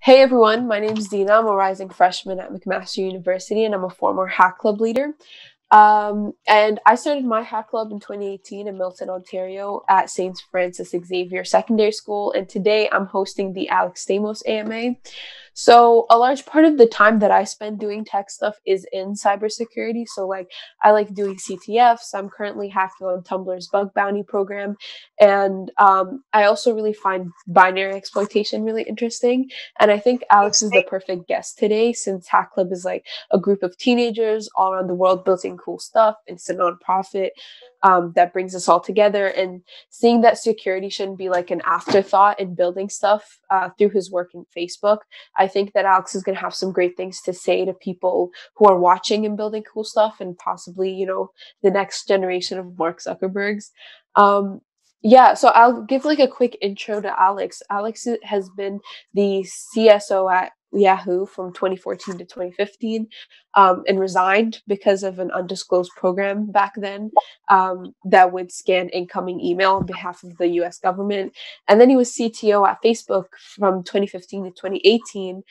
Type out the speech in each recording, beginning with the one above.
Hey everyone, my name's Dina. I'm a rising freshman at McMaster University and I'm a former hack club leader. And I started my hack club in 2018 in Milton, Ontario at St. Francis Xavier Secondary School. And today I'm hosting the Alex Stamos AMA. So a large part of the time that I spend doing tech stuff is in cybersecurity. So I like doing CTFs. I'm currently hacking on Tumblr's bug bounty program. And I also really find binary exploitation really interesting. And I think Alex is the perfect guest today since Hack Club is like a group of teenagers all around the world building cool stuff. It's a nonprofit that brings us all together. And seeing that security shouldn't be like an afterthought in building stuff through his work in Facebook, I think that Alex is going to have some great things to say to people who are watching and building cool stuff and possibly, the next generation of Mark Zuckerbergs. Yeah, so I'll give like a quick intro to Alex. Alex has been the CSO at Yahoo from 2014 to 2015 and resigned because of an undisclosed program back then that would scan incoming email on behalf of the US government. And then he was CTO at Facebook from 2015 to 2018,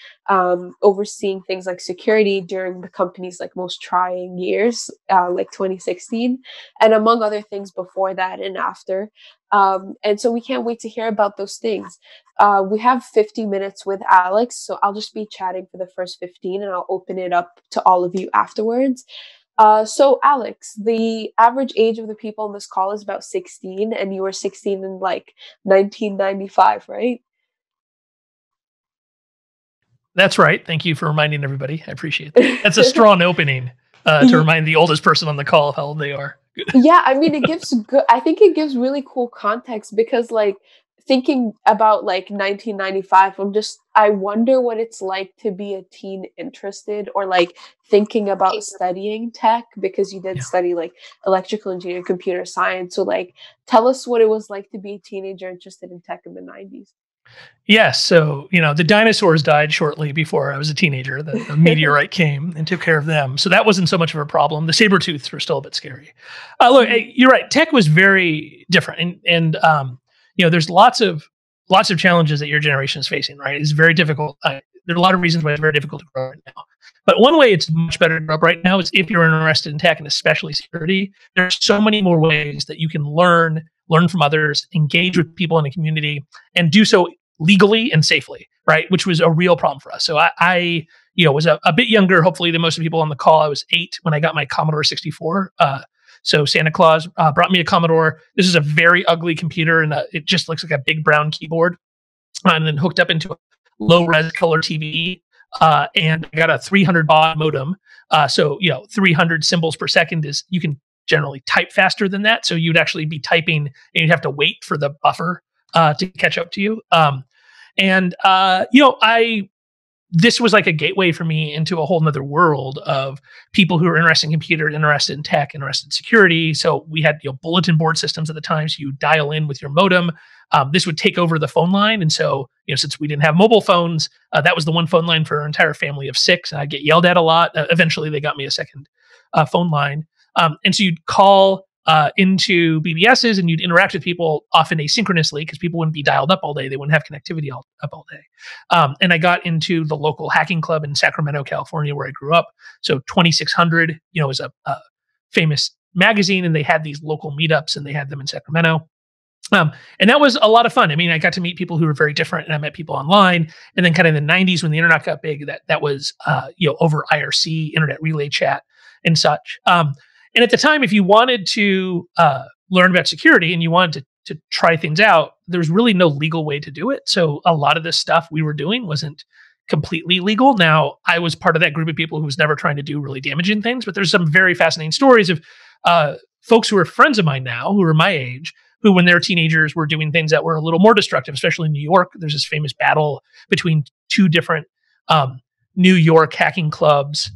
overseeing things like security during the company's like most trying years, like 2016, and among other things before that and after. And so we can't wait to hear about those things. We have 50 minutes with Alex, so I'll just be chatting for the first 15 and I'll open it up to all of you afterwards. So Alex, the average age of the people in this call is about 16, and you were 16 in like 1995, right? That's right. Thank you for reminding everybody. I appreciate that. That's a strong opening to remind the oldest person on the call of how old they are. Yeah, I mean, I think it gives really cool context because like thinking about like 1995, I wonder what it's like to be a teen interested or like thinking about studying tech because you did study like electrical engineering, computer science. So like, tell us what it was like to be a teenager interested in tech in the 90s. Yes. So, the dinosaurs died shortly before I was a teenager. The meteorite came and took care of them. So that wasn't so much of a problem. The saber-tooths were still a bit scary. Look, you're right. Tech was very different. And there's lots of challenges that your generation is facing, right? It's very difficult. There are a lot of reasons why it's very difficult to grow right now. But one way it's much better to grow up right now is if you're interested in tech and especially security. There's so many more ways that you can learn from others, engage with people in a community, and do so legally and safely, right? Which was a real problem for us. So I was a bit younger, hopefully, than most of the people on the call. I was 8 when I got my Commodore 64. So Santa Claus brought me a Commodore. This is a very ugly computer, and it just looks like a big brown keyboard, and then hooked up into a low-res color TV. And I got a 300 baud modem. So 300 symbols per second is, you can generally type faster than that. So you'd actually be typing and you'd have to wait for the buffer to catch up to you. This was like a gateway for me into a whole nother world of people who are interested in computers, interested in tech, interested in security. So we had bulletin board systems at the time. So you dial in with your modem. This would take over the phone line. And so, since we didn't have mobile phones, that was the one phone line for our entire family of 6. And I'd get yelled at a lot. Eventually they got me a second phone line. And so you'd call into BBSs and you'd interact with people often asynchronously because people wouldn't be dialed up all day. They wouldn't have connectivity up all day. And I got into the local hacking club in Sacramento, California, where I grew up. So 2600, was a famous magazine, and they had these local meetups, and they had them in Sacramento. And that was a lot of fun. I mean, I got to meet people who were very different, and I met people online. And then kind of in the 90s when the internet got big, that was over IRC, Internet Relay Chat, and such. And at the time, if you wanted to learn about security and you wanted to try things out, there was really no legal way to do it. So a lot of this stuff we were doing wasn't completely legal. Now, I was part of that group of people who was never trying to do really damaging things, but there's some very fascinating stories of folks who are friends of mine now, who are my age, who when they were teenagers were doing things that were a little more destructive, especially in New York. There's this famous battle between 2 different New York hacking clubs,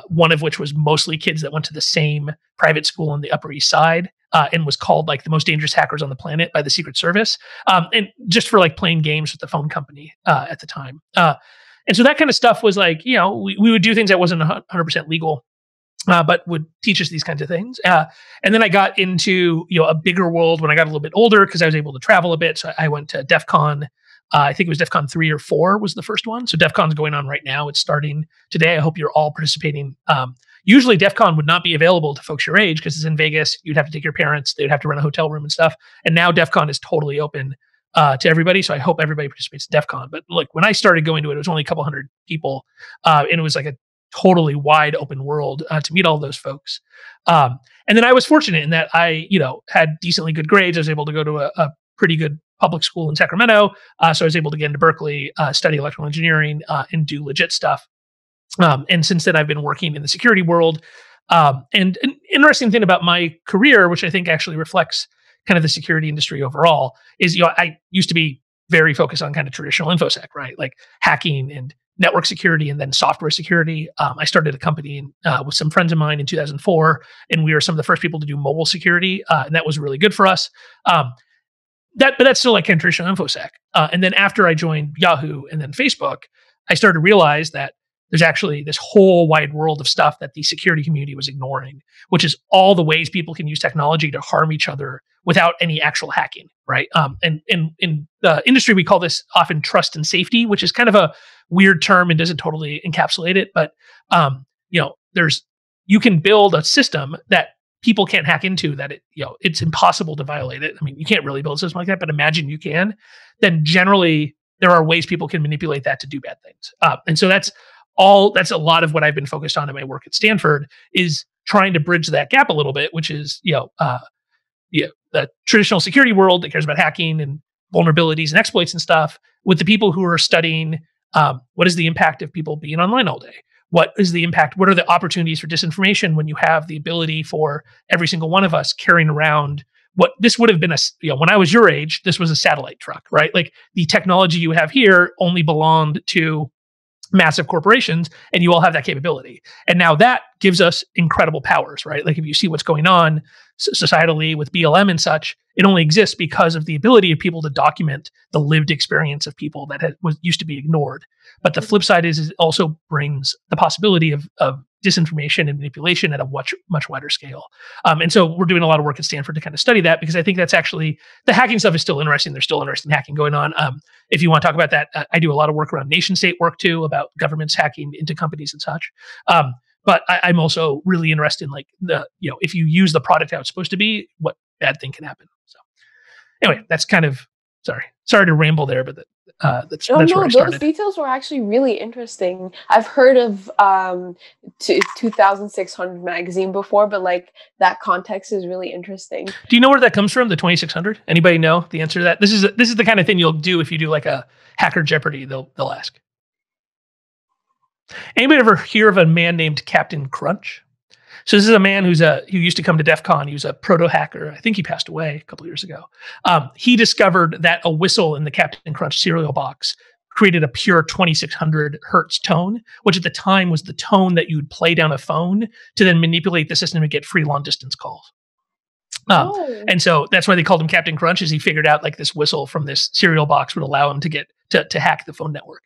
one of which was mostly kids that went to the same private school on the Upper East Side, and was called like the most dangerous hackers on the planet by the Secret Service, and just for like playing games with the phone company at the time. And so that kind of stuff was like, we would do things that wasn't 100% legal, but would teach us these kinds of things. And then I got into a bigger world when I got a little bit older because I was able to travel a bit. So I went to DEF CON I think it was DEF CON 3 or 4 was the first one. So DEF CON's going on right now. It's starting today. I hope you're all participating. Usually DEF CON would not be available to folks your age because it's in Vegas. You'd have to take your parents. They'd have to rent a hotel room and stuff. And now DEF CON is totally open to everybody. So I hope everybody participates in DEF CON. But look, when I started going to it, it was only a couple hundred people. And it was like a totally wide open world to meet all those folks. And then I was fortunate in that I, had decently good grades. I was able to go to a pretty good public school in Sacramento. So I was able to get into Berkeley, study electrical engineering, and do legit stuff. And since then, I've been working in the security world. And an interesting thing about my career, which I think actually reflects kind of the security industry overall, is I used to be very focused on kind of traditional infosec, right? Like hacking and network security and then software security. I started a company with some friends of mine in 2004, and we were some of the first people to do mobile security, and that was really good for us. But that's still like kind of traditional infosec. And then after I joined Yahoo and then Facebook, I started to realize that there's actually this whole wide world of stuff that the security community was ignoring, which is all the ways people can use technology to harm each other without any actual hacking, right? And in the industry, we call this often trust and safety, which is kind of a weird term and doesn't totally encapsulate it. But you can build a system that people can't hack into, that it's impossible to violate it. I mean, you can't really build a system like that, but imagine you can. Then generally, there are ways people can manipulate that to do bad things. And so that's a lot of what I've been focused on in my work at Stanford, is trying to bridge that gap a little bit, which is, the traditional security world that cares about hacking and vulnerabilities and exploits and stuff, with the people who are studying what is the impact of people being online all day? What is the impact? What are the opportunities for disinformation when you have the ability for every single one of us carrying around what this would have been when I was your age, this was a satellite truck, right? Like the technology you have here only belonged to massive corporations, and you all have that capability. And now that gives us incredible powers, right? Like if you see what's going on societally with BLM and such, it only exists because of the ability of people to document the lived experience of people that used to be ignored. But the flip side is it also brings the possibility of disinformation and manipulation at a much wider scale. And so we're doing a lot of work at Stanford to kind of study that, because I think that's actually, the hacking stuff is still interesting. There's still interesting hacking going on. If you want to talk about that, I do a lot of work around nation state work too, about governments hacking into companies and such. But I'm also really interested in if you use the product how it's supposed to be, what bad thing can happen. So anyway, that's kind of, sorry to ramble there, but that's where I started. Those details were actually really interesting. I've heard of 2600 magazine before, but that context is really interesting. Do you know where that comes from? The 2600? Anybody know the answer to that? This is the kind of thing you'll do if you do like a Hacker Jeopardy. They'll ask. Anybody ever hear of a man named Captain Crunch? So this is a man who used to come to DEF CON. He was a proto hacker. I think he passed away a couple of years ago. He discovered that a whistle in the Captain Crunch cereal box created a pure 2600 hertz tone, which at the time was the tone that you would play down a phone to then manipulate the system to get free long distance calls. And so that's why they called him Captain Crunch, is he figured out like this whistle from this cereal box would allow him to get to hack the phone network.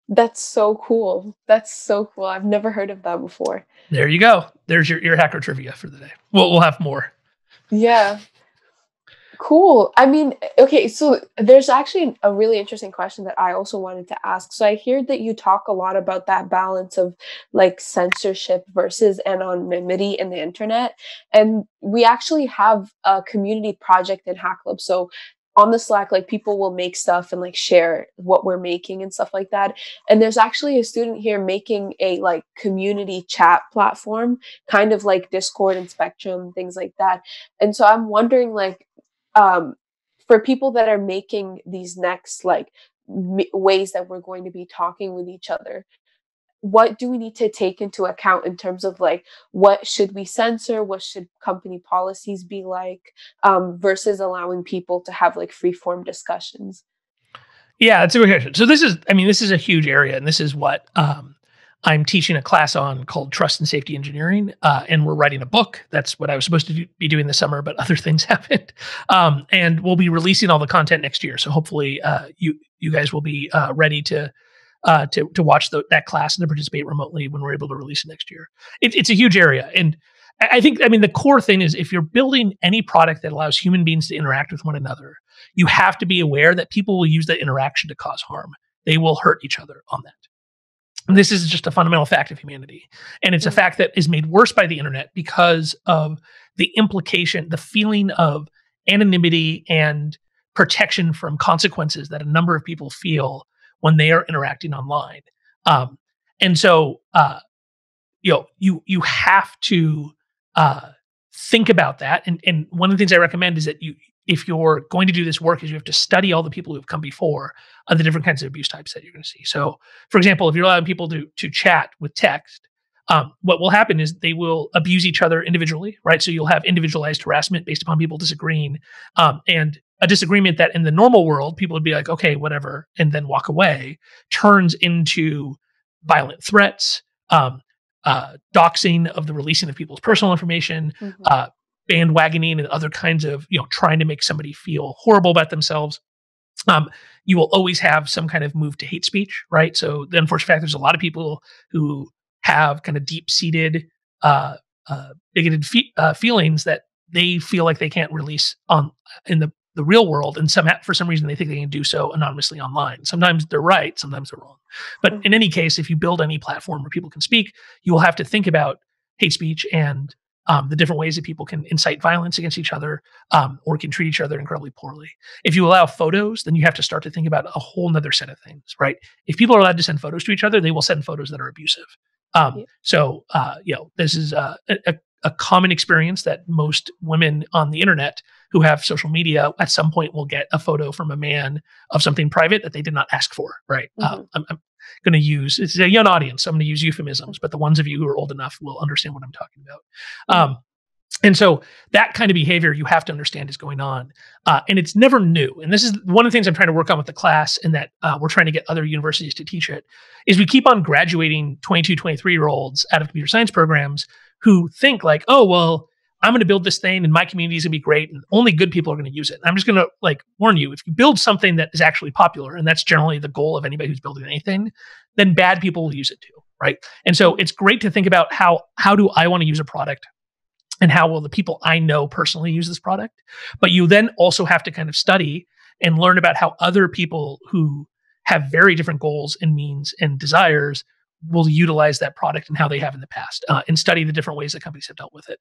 That's so cool. I've never heard of that before. There you go. There's your hacker trivia for the day. We'll have more. Yeah. Cool. I mean, okay, so there's actually a really interesting question that I also wanted to ask. So I hear that you talk a lot about that balance of censorship versus anonymity in the internet. And we actually have a community project in Hack Club. So on the Slack, people will make stuff and share what we're making and stuff like that. And there's actually a student here making a community chat platform, kind of like Discord and Spectrum, things like that. And so I'm wondering for people that are making these next ways that we're going to be talking with each other, what do we need to take into account in terms of what should we censor, what should company policies be versus allowing people to have free form discussions? Yeah, that's a good question. So this is a huge area, and this is what I'm teaching a class on called Trust and Safety Engineering, and we're writing a book. That's what I was supposed to be doing this summer, but other things happened. And we'll be releasing all the content next year. So hopefully you guys will be ready to watch that class and to participate remotely when we're able to release it next year. It's a huge area. And I think, I mean, the core thing is if you're building any product that allows human beings to interact with one another, you have to be aware that people will use that interaction to cause harm. They will hurt each other on that. And this is just a fundamental fact of humanity. And it's a fact that is made worse by the internet because of the implication, the feeling of anonymity and protection from consequences that a number of people feel when they are interacting online. And so, you have to think about that. And one of the things I recommend is that if you're going to do this work, is you have to study all the people who have come before, the different kinds of abuse types that you're going to see. So, for example, if you're allowing people to chat with text, what will happen is they will abuse each other individually, right? So you'll have individualized harassment based upon people disagreeing, and a disagreement that in the normal world people would be like, okay, whatever, and then walk away, turns into violent threats, doxing of the releasing of people's personal information, bandwagoning and other kinds of, trying to make somebody feel horrible about themselves. You will always have some kind of move to hate speech, right? So the unfortunate fact, there's a lot of people who have kind of deep-seated, bigoted feelings that they feel like they can't release in the real world, and for some reason they think they can do so anonymously online. Sometimes they're right, sometimes they're wrong. But in any case, if you build any platform where people can speak, you will have to think about hate speech and the different ways that people can incite violence against each other, or can treat each other incredibly poorly. If you allow photos, then you have to start to think about a whole nother set of things, right? If people are allowed to send photos to each other, they will send photos that are abusive. So, this is a common experience that most women on the internet who have social media at some point will get a photo from a man of something private that they did not ask for, right? I'm going to use, it's a young audience, so I'm going to use euphemisms, but the ones of you who are old enough will understand what I'm talking about. And so that kind of behavior you have to understand is going on. And it's never new. And this is one of the things I'm trying to work on with the class, and that we're trying to get other universities to teach it, is we keep on graduating 22, 23-year-olds out of computer science programs who think like, oh, well, I'm going to build this thing and my community is going to be great and only good people are going to use it. And I'm just going to warn you, if you build something that is actually popular, and that's generally the goal of anybody who's building anything, then bad people will use it too, right? And so it's great to think about how do I want to use a product, and how will the people I know personally use this product? But you then also have to kind of study and learn about how other people who have very different goals and means and desires will utilize that product and how they have in the past, and study the different ways that companies have dealt with it.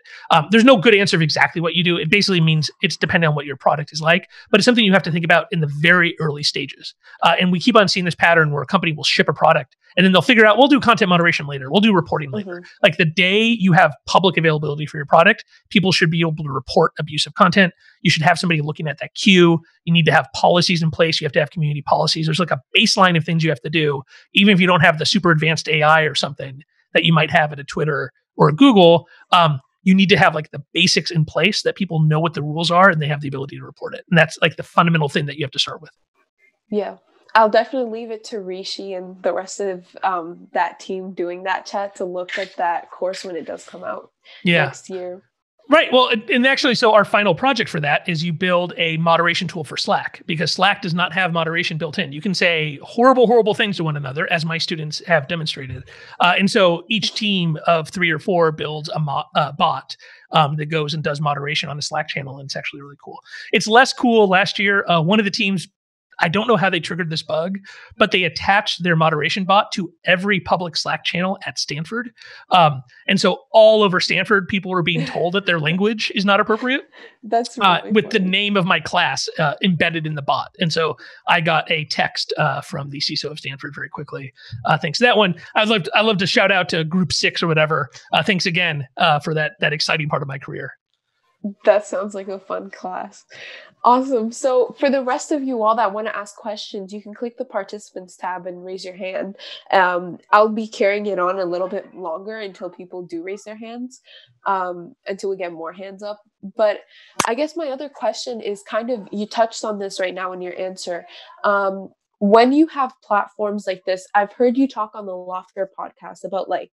There's no good answer of exactly what you do. It basically means it's depending on what your product is like, but it's something you have to think about in the very early stages. And we keep on seeing this pattern where a company will ship a product and then they'll figure out, we'll do content moderation later. We'll do reporting later. Like the day you have public availability for your product, people should be able to report abusive content. You should have somebody looking at that queue. You need to have policies in place. You have to have community policies. There's like a baseline of things you have to do, even if you don't have the super advanced AI or something that you might have at a Twitter or a Google. You need to have like the basics in place that people know what the rules are and they have the ability to report it. And that's like the fundamental thing that you have to start with. Yeah. I'll definitely leave it to Rishi and the rest of that team doing that chat to look at that course when it does come out next year. Right. Well, and actually, so our final project for that is you build a moderation tool for Slack, because Slack does not have moderation built in. You can say horrible, horrible things to one another, as my students have demonstrated. And so each team of 3 or 4 builds a bot that goes and does moderation on a Slack channel. And it's actually really cool. It's less cool last year. One of the teams, I don't know how they triggered this bug, but they attached their moderation bot to every public Slack channel at Stanford. And so all over Stanford, people were being told that their language is not appropriate. That's really with funny. the name of my class embedded in the bot. And so I got a text from the CISO of Stanford very quickly. Thanks to that one. I'd love to shout out to Group 6 or whatever. Thanks again for that exciting part of my career. That sounds like a fun class. Awesome. So for the rest of you all that want to ask questions, you can click the participants tab and raise your hand. I'll be carrying it on a little bit longer until people do raise their hands, until we get more hands up. But I guess my other question is kind of, you touched on this right now in your answer. When you have platforms like this, I've heard you talk on the Lofter podcast about like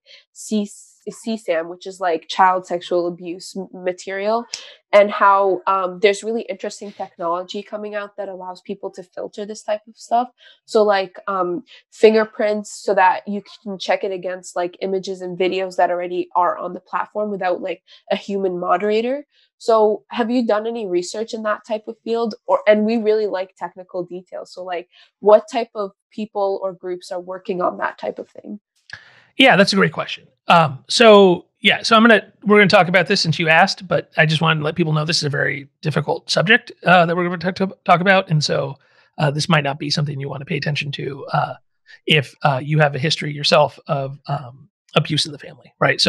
CSAM, which is like child sexual abuse material, and how there's really interesting technology coming out that allows people to filter this type of stuff. So like fingerprints, so that you can check it against like images and videos that already are on the platform without like a human moderator. So have you done any research in that type of field? And we really like technical details. So like what type of people or groups are working on that type of thing? Yeah, that's a great question. So we're gonna talk about this since you asked, but I just wanted to let people know this is a very difficult subject that we're going to talk about, and so this might not be something you want to pay attention to if you have a history yourself of abuse in the family, right?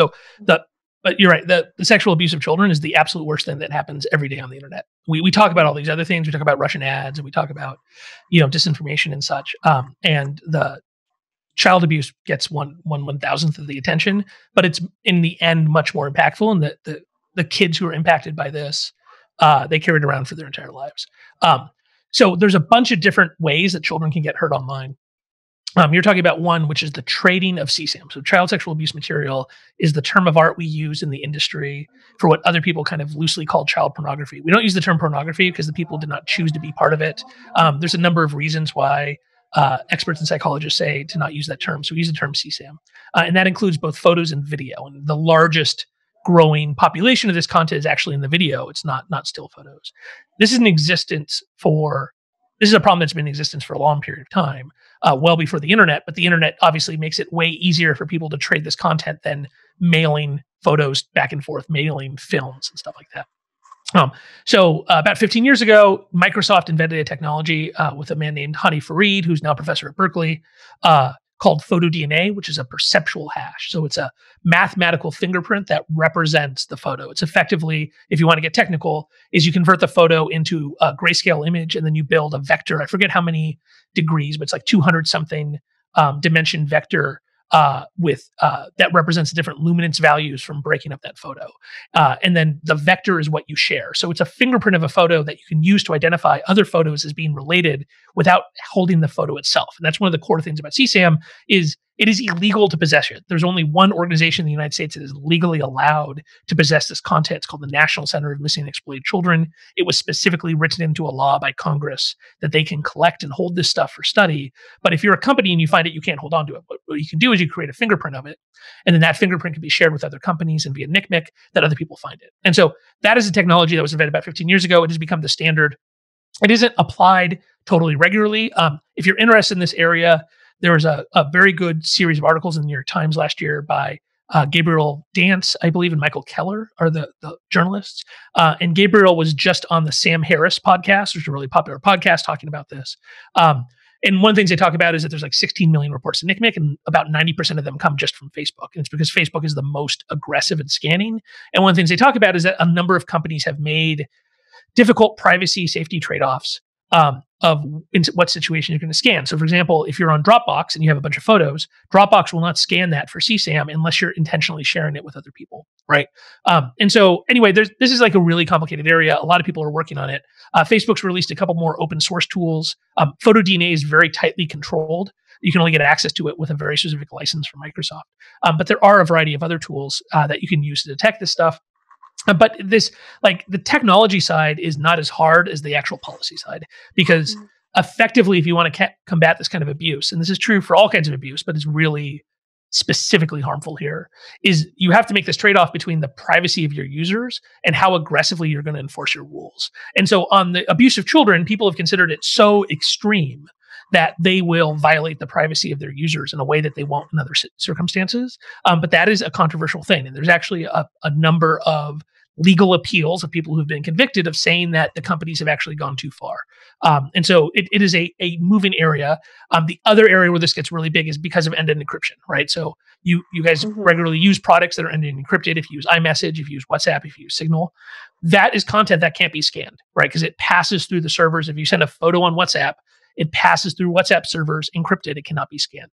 But you're right. The sexual abuse of children is the absolute worst thing that happens every day on the internet. We talk about all these other things. We talk about Russian ads, and we talk about disinformation and such. And the child abuse gets one thousandth of the attention, but it's in the end much more impactful. And the kids who are impacted by this, they carry it around for their entire lives. So there's a bunch of different ways that children can get hurt online. You're talking about one, which is the trading of CSAM. So child sexual abuse material is the term of art we use in the industry for what other people kind of loosely call child pornography. We don't use the term pornography because the people did not choose to be part of it. There's a number of reasons why experts and psychologists say to not use that term. So we use the term CSAM. And that includes both photos and video. And the largest growing population of this content is actually in the video. It's not still photos. This is a problem that's been in existence for a long period of time, well before the internet, but the internet obviously makes it way easier for people to trade this content than mailing photos back and forth, mailing films and stuff like that. So about 15 years ago, Microsoft invented a technology with a man named Hani Farid, who's now a professor at Berkeley, called PhotoDNA, which is a perceptual hash. So it's a mathematical fingerprint that represents the photo. It's effectively, if you want to get technical, is you convert the photo into a grayscale image and then you build a vector. I forget how many degrees, but it's like 200 something dimension vector that represents different luminance values from breaking up that photo. And then the vector is what you share. So it's a fingerprint of a photo that you can use to identify other photos as being related without holding the photo itself. And that's one of the core things about CSAM is it is illegal to possess it. There's only one organization in the United States that is legally allowed to possess this content. It's called the National Center of Missing and Exploited Children. It was specifically written into a law by Congress that they can collect and hold this stuff for study. But if you're a company and you find it, you can't hold on to it. What you can do is you create a fingerprint of it, and then that fingerprint can be shared with other companies and via NCMEC that other people find it. And so that is a technology that was invented about 15 years ago. It has become the standard. It isn't applied totally regularly. If you're interested in this area, there was a very good series of articles in the New York Times last year by Gabriel Dance, I believe, and Michael Keller are the journalists. And Gabriel was just on the Sam Harris podcast, which is a really popular podcast talking about this. And one of the things they talk about is that there's like 16 million reports to NCMEC, and about 90% of them come just from Facebook. And it's because Facebook is the most aggressive in scanning. And one of the things they talk about is that a number of companies have made difficult privacy safety trade-offs of in what situation you're going to scan. So for example, if you're on Dropbox and you have a bunch of photos, Dropbox will not scan that for CSAM unless you're intentionally sharing it with other people, right? And so anyway, this is like a really complicated area. A lot of people are working on it. Facebook's released a couple more open source tools. PhotoDNA is very tightly controlled. You can only get access to it with a very specific license from Microsoft. But there are a variety of other tools that you can use to detect this stuff. But this, like the technology side is not as hard as the actual policy side, because effectively, if you want to combat this kind of abuse, and this is true for all kinds of abuse, but it's really specifically harmful here, is you have to make this trade-off between the privacy of your users and how aggressively you're going to enforce your rules. And so on the abuse of children, people have considered it so extreme that they will violate the privacy of their users in a way that they won't in other circumstances. But that is a controversial thing. And there's actually a number of legal appeals of people who've been convicted of saying that the companies have actually gone too far. And so it is a moving area. The other area where this gets really big is because of end-to-end encryption, right? So you guys regularly use products that are end-to-end encrypted. If you use iMessage, if you use WhatsApp, if you use Signal, that is content that can't be scanned, right? Because it passes through the servers. If you send a photo on WhatsApp, it passes through WhatsApp servers encrypted. It cannot be scanned.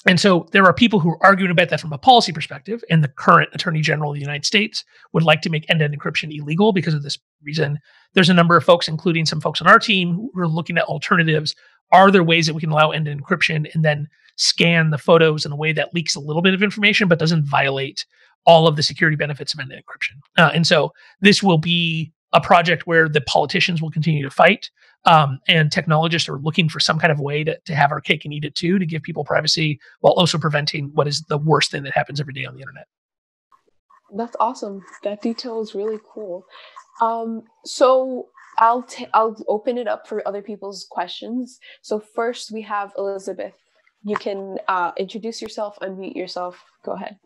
And so there are people who are arguing about that from a policy perspective, and the current Attorney General of the United States would like to make end-to-end encryption illegal because of this reason. There's a number of folks, including some folks on our team, who are looking at alternatives. Are there ways that we can allow end-to-end encryption and then scan the photos in a way that leaks a little bit of information but doesn't violate all of the security benefits of end-to-end encryption? And so this will be a project where the politicians will continue to fight. And technologists are looking for some kind of way to have our cake and eat it too, to give people privacy while also preventing what is the worst thing that happens every day on the internet. That's awesome. That detail is really cool. So I'll open it up for other people's questions. So first we have Elizabeth. You can introduce yourself, unmute yourself. Go ahead.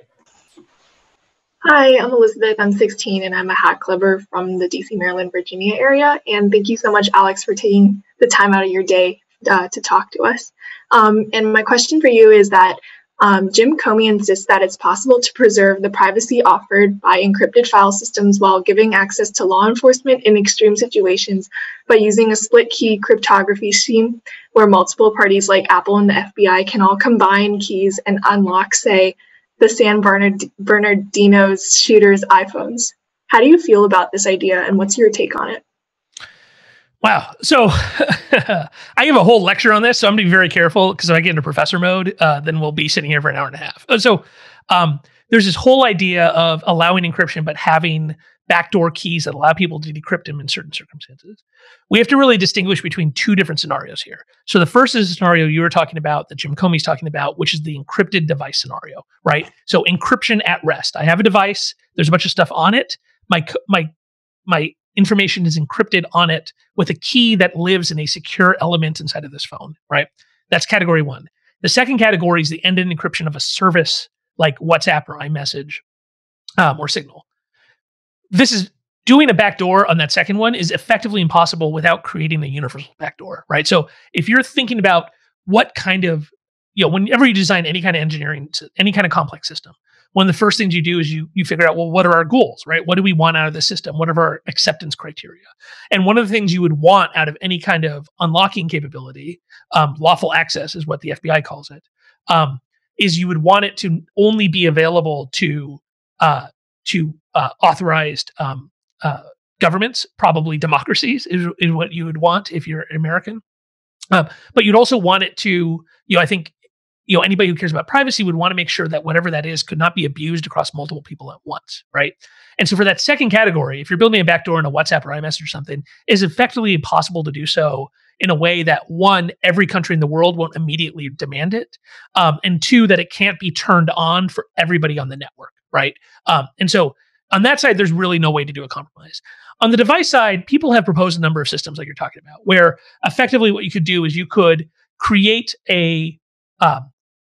Hi, I'm Elizabeth. I'm 16 and I'm a hack clubber from the DC, Maryland, Virginia area. And thank you so much, Alex, for taking the time out of your day to talk to us. And my question for you is that Jim Comey insists that it's possible to preserve the privacy offered by encrypted file systems while giving access to law enforcement in extreme situations by using a split key cryptography scheme where multiple parties like Apple and the FBI can all combine keys and unlock, say, the San Bernardino's shooters' iPhones. How do you feel about this idea, and what's your take on it? Wow. So I have a whole lecture on this, so I'm going to be very careful, because if I get into professor mode, then we'll be sitting here for an hour and a half. So there's this whole idea of allowing encryption, but having backdoor keys that allow people to decrypt them in certain circumstances. We have to really distinguish between two different scenarios here. So the first is a scenario you were talking about, that Jim Comey's talking about, which is the encrypted device scenario, right? So encryption at rest. I have a device. There's a bunch of stuff on it. My information is encrypted on it with a key that lives in a secure element inside of this phone, right? That's category one. The second category is the end-to-end encryption of a service like WhatsApp or iMessage or Signal. This is doing a backdoor on that second one is effectively impossible without creating a universal backdoor, right? So if you're thinking about what kind of, whenever you design any kind of engineering, any kind of complex system, one of the first things you do is you figure out, well, what are our goals, right? What do we want out of the system? What are our acceptance criteria? And one of the things you would want out of any kind of unlocking capability, lawful access is what the FBI calls it, is you would want it to only be available to authorized governments, probably democracies is what you would want if you're American. But you'd also want it to, I think, anybody who cares about privacy would want to make sure that whatever that is could not be abused across multiple people at once, right? And so for that second category, if you're building a backdoor in a WhatsApp or iMessage or something, it's effectively impossible to do so in a way that, one, every country in the world won't immediately demand it, and two, that it can't be turned on for everybody on the network, right? And so on that side, there's really no way to do a compromise. On the device side, people have proposed a number of systems like you're talking about, where effectively what you could do is you could create a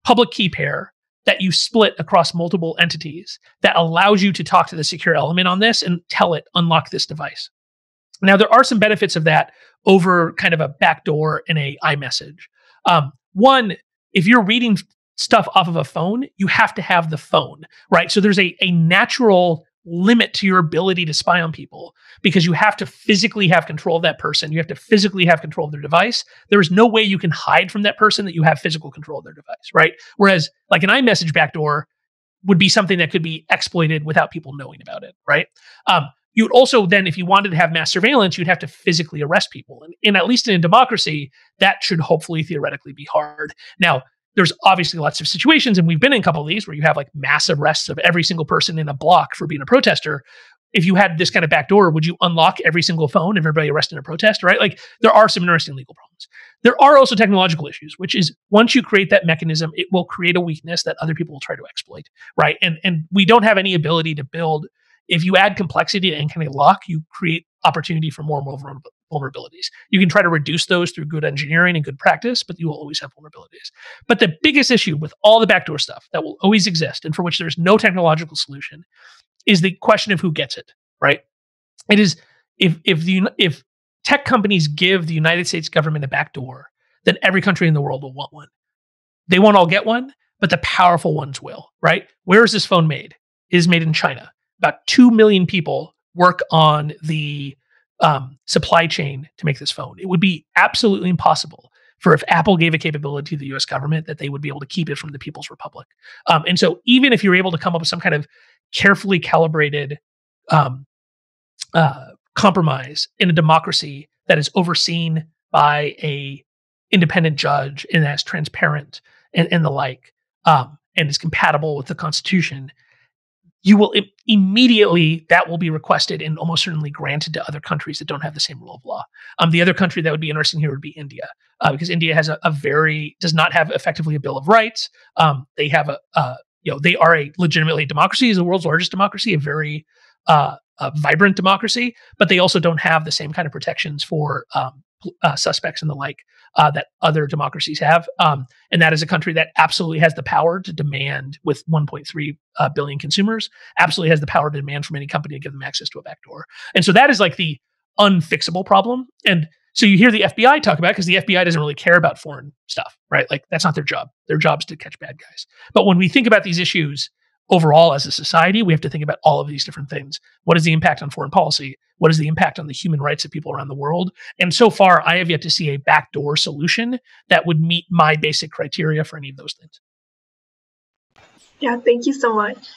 public key pair that you split across multiple entities that allows you to talk to the secure element on this and tell it, unlock this device. Now, there are some benefits of that over kind of a backdoor in a iMessage. One, if you're reading stuff off of a phone, you have to have the phone, right? So there's a natural limit to your ability to spy on people because you have to physically have control of that person. You have to physically have control of their device. There is no way you can hide from that person that you have physical control of their device, right? Whereas like an iMessage backdoor would be something that could be exploited without people knowing about it, right? You'd also then, if you wanted to have mass surveillance, you'd have to physically arrest people. And at least in a democracy, that should hopefully theoretically be hard. Now, there's obviously lots of situations, and we've been in a couple of these where you have like mass arrests of every single person in a block for being a protester. If you had this kind of backdoor, would you unlock every single phone of everybody arrested in a protest, right? Like there are some interesting legal problems. There are also technological issues, which is once you create that mechanism, it will create a weakness that other people will try to exploit, right? And we don't have any ability to build. If you add complexity to any kind of lock, you create opportunity for more and more vulnerabilities. You can try to reduce those through good engineering and good practice, but you will always have vulnerabilities. But the biggest issue with all the backdoor stuff that will always exist and for which there's no technological solution is the question of who gets it, right? It is if tech companies give the United States government a backdoor, then every country in the world will want one. They won't all get one, but the powerful ones will, right? Where is this phone made? It is made in China. About 2 million people work on the supply chain to make this phone. It would be absolutely impossible for if Apple gave a capability to the US government, that they would be able to keep it from the People's Republic. And so even if you're able to come up with some kind of carefully calibrated um, compromise in a democracy that is overseen by a independent judge and that's transparent and the like, and is compatible with the Constitution, you will immediately, that will be requested and almost certainly granted to other countries that don't have the same rule of law. The other country that would be interesting here would be India, because India has does not have effectively a Bill of Rights. They have they are a legitimately democracy, is the world's largest democracy, a very vibrant democracy, but they also don't have the same kind of protections for suspects and the like that other democracies have. And that is a country that absolutely has the power to demand, with 1.3 billion consumers, absolutely has the power to demand from any company to give them access to a backdoor. And so that is like the unfixable problem. And so you hear the FBI talk about it because the FBI doesn't really care about foreign stuff, right? Like that's not their job. Their job is to catch bad guys. But when we think about these issues overall as a society, we have to think about all of these different things. What is the impact on foreign policy? What is the impact on the human rights of people around the world? And so far, I have yet to see a backdoor solution that would meet my basic criteria for any of those things. Yeah, thank you so much.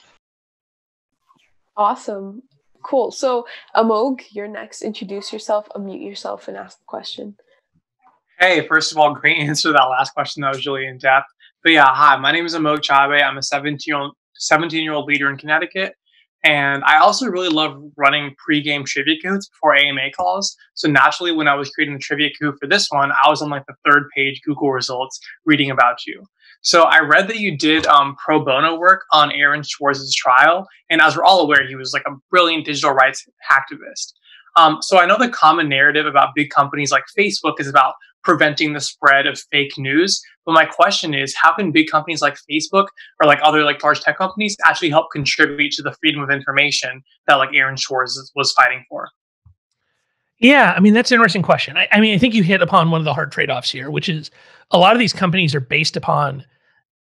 Awesome. Cool. So, Amog, you're next. Introduce yourself, unmute yourself, and ask the question. Hey, first of all, great answer to that last question. That was really in-depth. But yeah, hi, my name is Amog Chabe. I'm a 17-year-old leader in Connecticut. And I also really love running pre-game trivia cahoots before AMA calls. So naturally, when I was creating the trivia cahoot for this one, I was on like the 3rd page Google results reading about you. So I read that you did pro bono work on Aaron Swartz's trial. And as we're all aware, he was like a brilliant digital rights activist. So I know the common narrative about big companies like Facebook is about preventing the spread of fake news. But my question is, how can big companies like Facebook or like other like large tech companies actually help contribute to the freedom of information that like Aaron Swartz was fighting for? Yeah, I mean, that's an interesting question. I mean, I think you hit upon one of the hard trade-offs here, which is a lot of these companies are based upon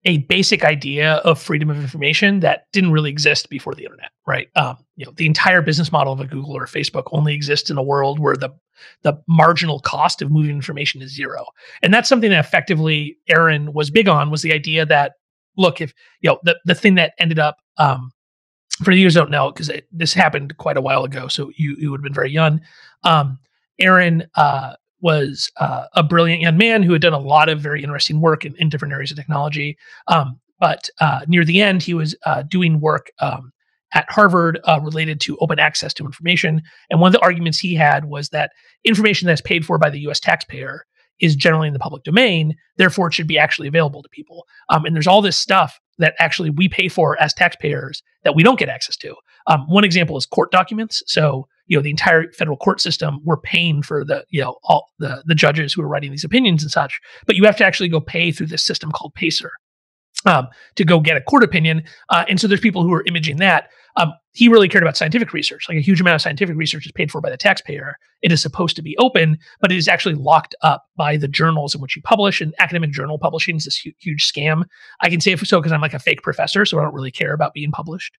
a basic idea of freedom of information that didn't really exist before the internet, right? The entire business model of a Google or a Facebook only exists in a world where the marginal cost of moving information is zero. And that's something that effectively Aaron was big on, was the idea that, look, if, the thing that ended up, for you who don't know, because this happened quite a while ago, so you would have been very young. Aaron was a brilliant young man who had done a lot of very interesting work in different areas of technology. But near the end, he was doing work at Harvard related to open access to information. And one of the arguments he had was that information that's paid for by the US taxpayer is generally in the public domain, therefore it should be actually available to people. And there's all this stuff that actually we pay for as taxpayers that we don't get access to. One example is court documents. So, the entire federal court system, we're paying for all the judges who are writing these opinions and such, but you have to actually go pay through this system called PACER to go get a court opinion. And so there's people who are imaging that. He really cared about scientific research. Like a huge amount of scientific research is paid for by the taxpayer. It is supposed to be open, but it is actually locked up by the journals in which you publish. And academic journal publishing is this huge scam. I can say it so because I'm like a fake professor, so I don't really care about being published.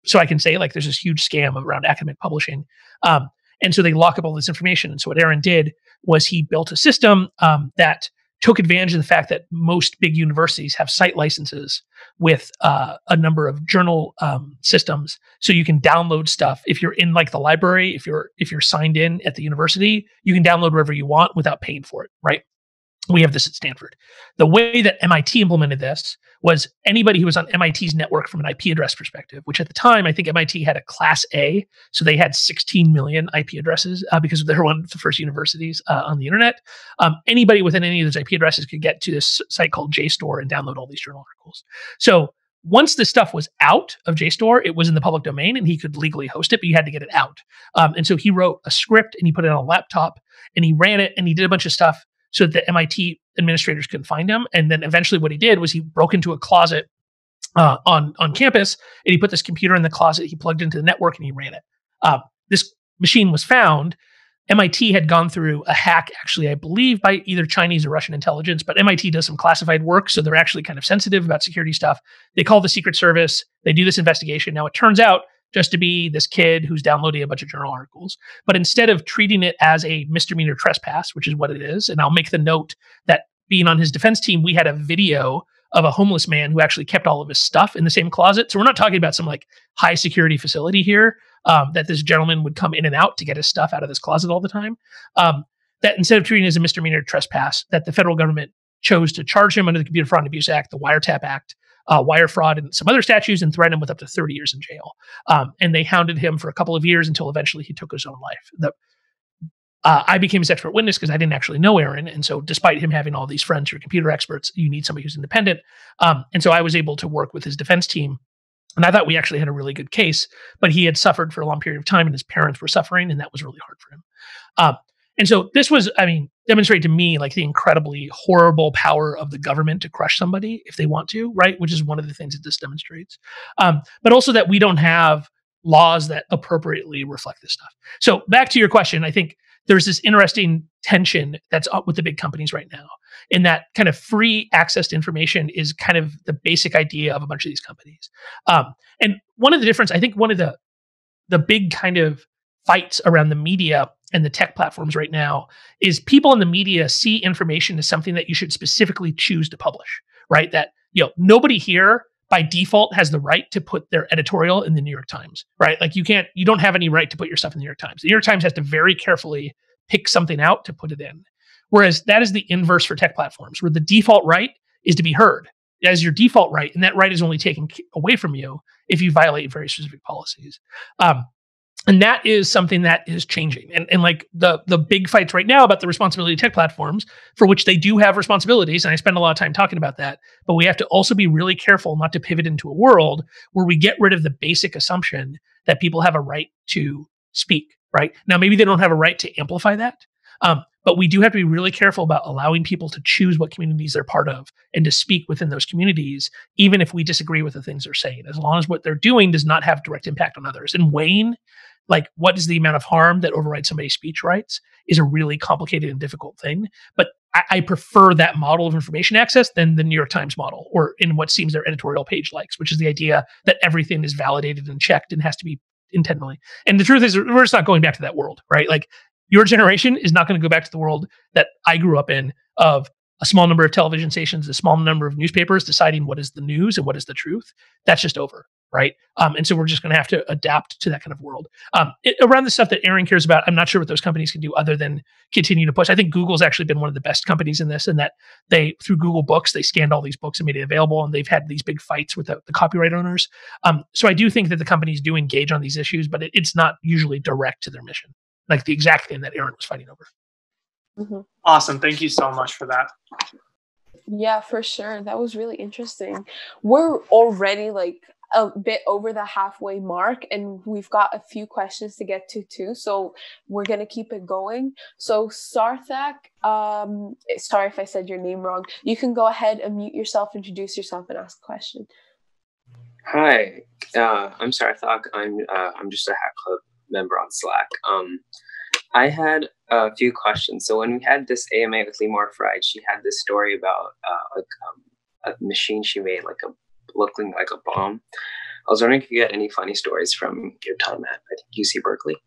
So I can say like there's this huge scam around academic publishing. And so they lock up all this information. And so what Aaron did was he built a system that took advantage of the fact that most big universities have site licenses with a number of journal systems, so you can download stuff. If you're in like the library, if you're signed in at the university, you can download wherever you want without paying for it, right? We have this at Stanford. The way that MIT implemented this was anybody who was on MIT's network from an IP address perspective, which at the time, I think MIT had a class A. So they had 16 million IP addresses because they were one of the first universities on the internet. Anybody within any of those IP addresses could get to this site called JSTOR and download all these journal articles. So once this stuff was out of JSTOR, it was in the public domain and he could legally host it, but you had to get it out. And so he wrote a script and he put it on a laptop and he ran it and he did a bunch of stuff so that the MIT administrators couldn't find him. And then eventually what he did was he broke into a closet on campus and he put this computer in the closet, he plugged into the network and he ran it. This machine was found. MIT had gone through a hack, actually, I believe, by either Chinese or Russian intelligence, but MIT does some classified work, so they're actually kind of sensitive about security stuff. They call the Secret Service, they do this investigation. Now, it turns out just to be this kid who's downloading a bunch of journal articles. But instead of treating it as a misdemeanor trespass, which is what it is, and I'll make the note that being on his defense team, we had a video of a homeless man who actually kept all of his stuff in the same closet. So we're not talking about some like high security facility here, that this gentleman would come in and out to get his stuff out of this closet all the time. That instead of treating it as a misdemeanor trespass, that the federal government chose to charge him under the Computer Fraud and Abuse Act, the Wiretap Act, wire fraud, and some other statutes, and threatened him with up to 30 years in jail. And they hounded him for a couple of years until eventually he took his own life. I became his expert witness because I didn't actually know Aaron. And so despite him having all these friends who are computer experts, you need somebody who's independent. And so I was able to work with his defense team. And I thought we actually had a really good case, but he had suffered for a long period of time and his parents were suffering, and that was really hard for him. And so this was, demonstrated to me like the incredibly horrible power of the government to crush somebody if they want to, right? Which is one of the things that this demonstrates. But also that we don't have laws that appropriately reflect this stuff. So back to your question, I think there's this interesting tension that's up with the big companies right now, in that kind of free access to information is kind of the basic idea of a bunch of these companies. And one of the difference, I think one of the big kind of fights around the media and the tech platforms right now is people in the media see information as something that you should specifically choose to publish, right? That, nobody here by default has the right to put their editorial in the New York Times, right? Like you don't have any right to put your stuff in the New York Times. The New York Times has to very carefully pick something out to put it in. Whereas that is the inverse for tech platforms, where the default right is to be heard as your default right. And that right is only taken away from you if you violate very specific policies. And that is something that is changing. And like the big fights right now about the responsibility of tech platforms, for which they do have responsibilities. And I spend a lot of time talking about that, but we have to also be really careful not to pivot into a world where we get rid of the basic assumption that people have a right to speak, right? Now, maybe they don't have a right to amplify that. But we do have to be really careful about allowing people to choose what communities they're part of and to speak within those communities, even if we disagree with the things they're saying, as long as what they're doing does not have direct impact on others. And weighing, like, what is the amount of harm that overrides somebody's speech rights is a really complicated and difficult thing. But I prefer that model of information access than the New York Times model, or in what seems their editorial page likes, which is the idea that everything is validated and checked and has to be intentionally. And the truth is, we're just not going back to that world, right? Like, your generation is not going to go back to the world that I grew up in, of a small number of television stations, a small number of newspapers deciding what is the news and what is the truth. That's just over, right? And so we're just going to have to adapt to that kind of world. Around the stuff that Aaron cares about, I'm not sure what those companies can do other than continue to push. I think Google's actually been one of the best companies in this, and that they, through Google Books, they scanned all these books and made it available, and they've had these big fights with the copyright owners. So I do think that the companies do engage on these issues, but it's not usually direct to their mission, like the exact thing that Aaron was fighting over. Mm-hmm. Awesome. Thank you so much for that. Yeah, for sure. That was really interesting. We're already like a bit over the halfway mark, and we've got a few questions to get to too. So we're going to keep it going. So Sarthak, sorry if I said your name wrong. You can go ahead and mute yourself, introduce yourself, and ask a question. Hi, I'm Sarthak. I'm just a Hack Club member on Slack. I had a few questions. So when we had this AMA with Limor Fried, she had this story about a machine she made, looking like a bomb. I was wondering if you had any funny stories from your time at, I think, UC Berkeley.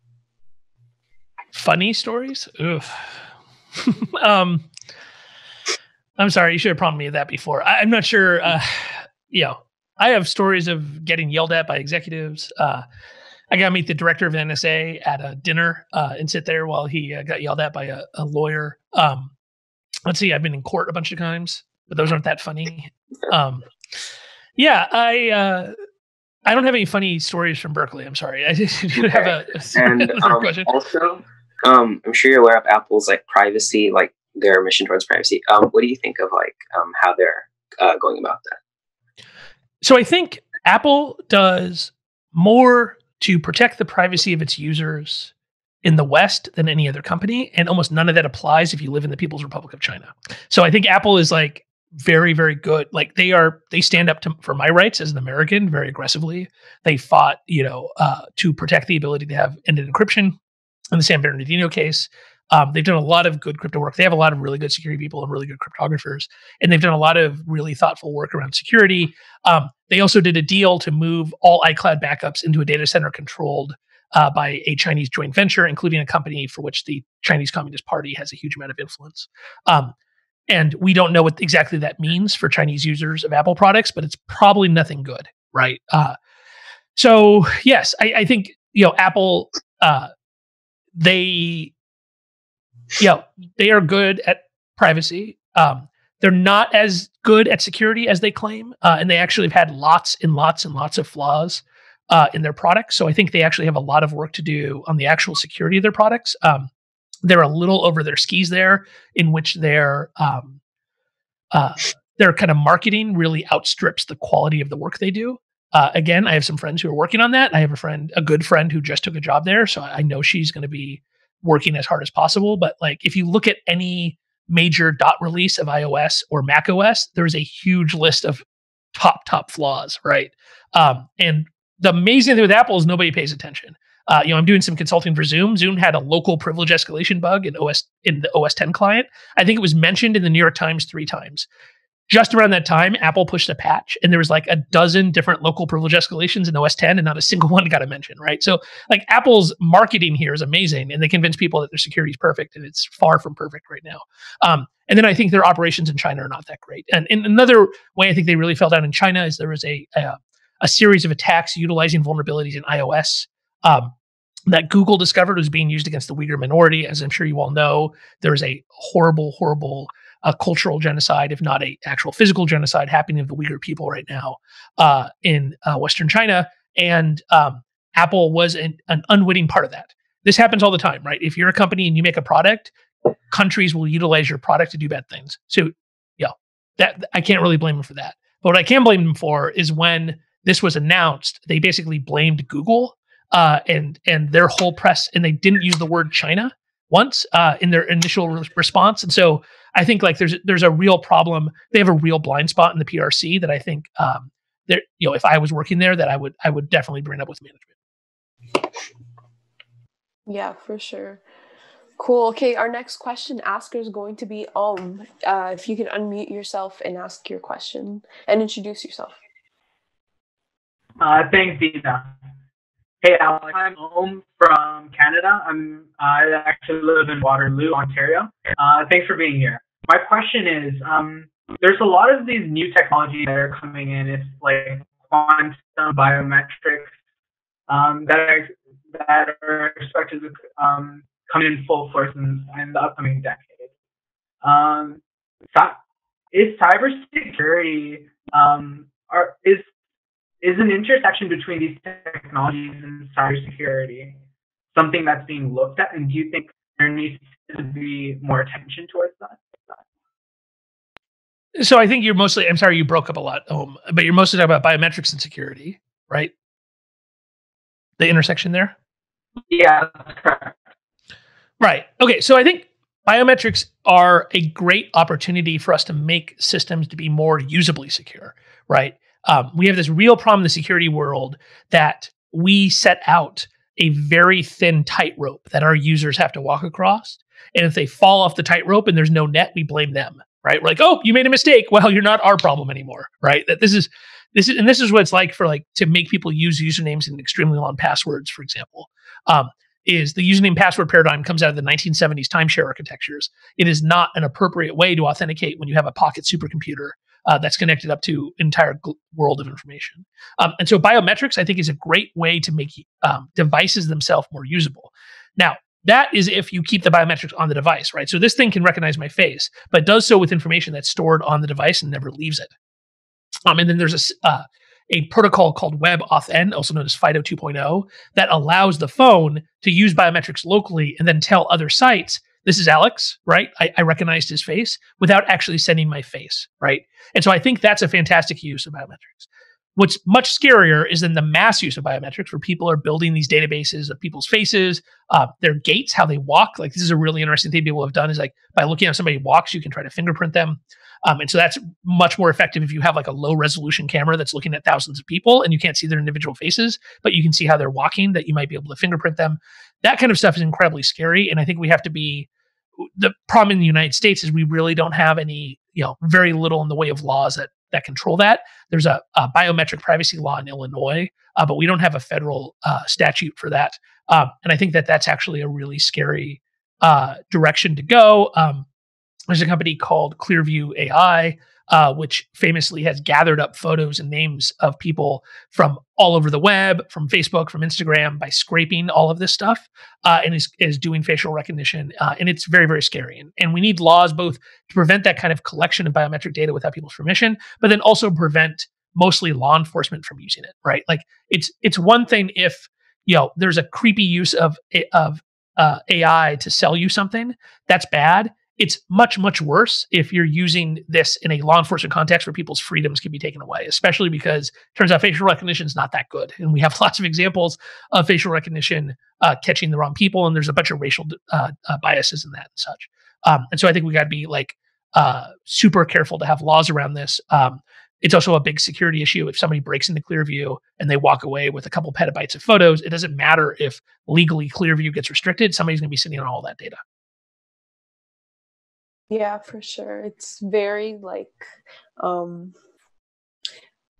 Funny stories? Ugh. I'm sorry, you should have prompted me that before. I'm not sure. I have stories of getting yelled at by executives. I got to meet the director of the NSA at a dinner and sit there while he got yelled at by a lawyer. Let's see, I've been in court a bunch of times, but those aren't that funny. I don't have any funny stories from Berkeley. I'm sorry. I do have a question. Also, I'm sure you're aware of Apple's privacy, their mission towards privacy. What do you think of how they're going about that? So I think Apple does more to protect the privacy of its users in the West than any other company, and almost none of that applies if you live in the People's Republic of China. So I think Apple is very, very good. They stand up for my rights as an American very aggressively. They fought, to protect the ability to have end-to-end encryption in the San Bernardino case. They've done a lot of good crypto work. They have a lot of really good security people and really good cryptographers, and they've done a lot of really thoughtful work around security. They also did a deal to move all iCloud backups into a data center controlled by a Chinese joint venture, including a company for which the Chinese Communist Party has a huge amount of influence. And we don't know what exactly that means for Chinese users of Apple products, but it's probably nothing good, right? So yes, I think Apple they are good at privacy. They're not as good at security as they claim, and they actually have had lots and lots and lots of flaws in their products. So I think they actually have a lot of work to do on the actual security of their products. They're a little over their skis there, in which their kind of marketing really outstrips the quality of the work they do. Again, I have some friends who are working on that. I have a good friend who just took a job there, so I know she's going to be working as hard as possible. But like, if you look at any major dot release of iOS or Mac OS, there's a huge list of top flaws, right? And the amazing thing with Apple is nobody pays attention. I'm doing some consulting for Zoom. Zoom had a local privilege escalation bug in the OS 10 client. I think it was mentioned in the New York Times 3 times. Just around that time, Apple pushed a patch, and there was like a dozen different local privilege escalations in OS 10, and not a single one got a mention, right? So like, Apple's marketing here is amazing, and they convince people that their security is perfect, and it's far from perfect right now. And then I think their operations in China are not that great. And in another way, I think they really fell down in China is there was a series of attacks utilizing vulnerabilities in iOS that Google discovered was being used against the Uyghur minority. As I'm sure you all know, there is a horrible cultural genocide, if not a actual physical genocide, happening of the Uyghur people right now in Western China. And Apple was an unwitting part of that. This happens all the time, right? If you're a company and you make a product, countries will utilize your product to do bad things. So that I can't really blame them for that. But what I can blame them for is when this was announced, they basically blamed Google and their whole press, and they didn't use the word China once in their initial response. And so I think like there's a real problem. They have a real blind spot in the PRC that I think if I was working there, that I would definitely bring up with management. Yeah, for sure. Cool. Okay, our next question asker is going to be if you can unmute yourself and ask your question and introduce yourself. Thanks, Dina. Hey, Alex. I'm home from Canada. I actually live in Waterloo, Ontario. Thanks for being here. My question is, there's a lot of these new technologies that are coming in. It's like quantum biometrics that are expected to come in full force in the upcoming decade. Is cybersecurity is an intersection between these technologies and cybersecurity something that's being looked at? And do you think there needs to be more attention towards that? So I think you're mostly, I'm sorry, you broke up a lot, but you're mostly talking about biometrics and security, right? The intersection there? Yeah, that's correct. Right. Okay. So I think biometrics are a great opportunity for us to make systems to be more usably secure, right? We have this real problem in the security world that we set out a very thin tightrope that our users have to walk across. And if they fall off the tightrope and there's no net, we blame them, right? We're like, oh, you made a mistake. Well, you're not our problem anymore, right? That this is what it's like for to make people use usernames and extremely long passwords, for example. Is the username password paradigm comes out of the 1970s timeshare architectures. It is not an appropriate way to authenticate when you have a pocket supercomputer that's connected up to an entire world of information. And so biometrics, I think, is a great way to make devices themselves more usable. Now, that is if you keep the biometrics on the device, right? So this thing can recognize my face, but it does so with information that's stored on the device and never leaves it. And then there's a protocol called WebAuthn, also known as FIDO 2.0, that allows the phone to use biometrics locally and then tell other sites, this is Alex, right? I recognized his face without actually sending my face, right? And so I think that's a fantastic use of biometrics. What's much scarier is then the mass use of biometrics, where people are building these databases of people's faces, their gaits, how they walk. Like, this is a really interesting thing people have done, is like, by looking at how somebody walks, you can try to fingerprint them. And so that's much more effective if you have like a low resolution camera that's looking at thousands of people and you can't see their individual faces, but you can see how they're walking, that you might be able to fingerprint them. That kind of stuff is incredibly scary. And I think we have to be the problem in the United States is we really don't have any, very little in the way of laws that control that. There's a biometric privacy law in Illinois, but we don't have a federal statute for that. And I think that's actually a really scary direction to go. There's a company called Clearview AI, which famously has gathered up photos and names of people from all over the web, from Facebook, from Instagram, by scraping all of this stuff, and is doing facial recognition. And it's very, very scary. And we need laws both to prevent that kind of collection of biometric data without people's permission, but then also prevent mostly law enforcement from using it, right? Like it's one thing if, there's a creepy use of AI to sell you something. That's bad. It's much, much worse if you're using this in a law enforcement context where people's freedoms can be taken away, especially because it turns out facial recognition is not that good. And we have lots of examples of facial recognition catching the wrong people. And there's a bunch of racial biases in that and such. And so I think we got to be super careful to have laws around this. It's also a big security issue. If somebody breaks into Clearview and they walk away with a couple petabytes of photos, it doesn't matter if legally Clearview gets restricted. Somebody's going to be sitting on all that data. Yeah, for sure. It's very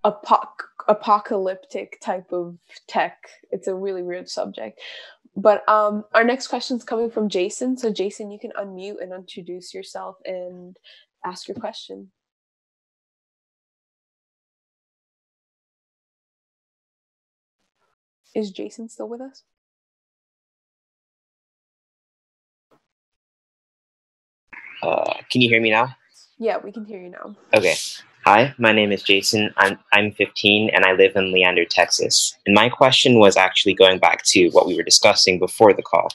apocalyptic type of tech. It's a really weird subject. But our next question is coming from Jason. So Jason, you can unmute and introduce yourself and ask your question. Is Jason still with us? Can you hear me now? Yeah, we can hear you now. Okay. Hi, my name is Jason. I'm 15 and I live in Leander, Texas. And my question was actually going back to what we were discussing before the call.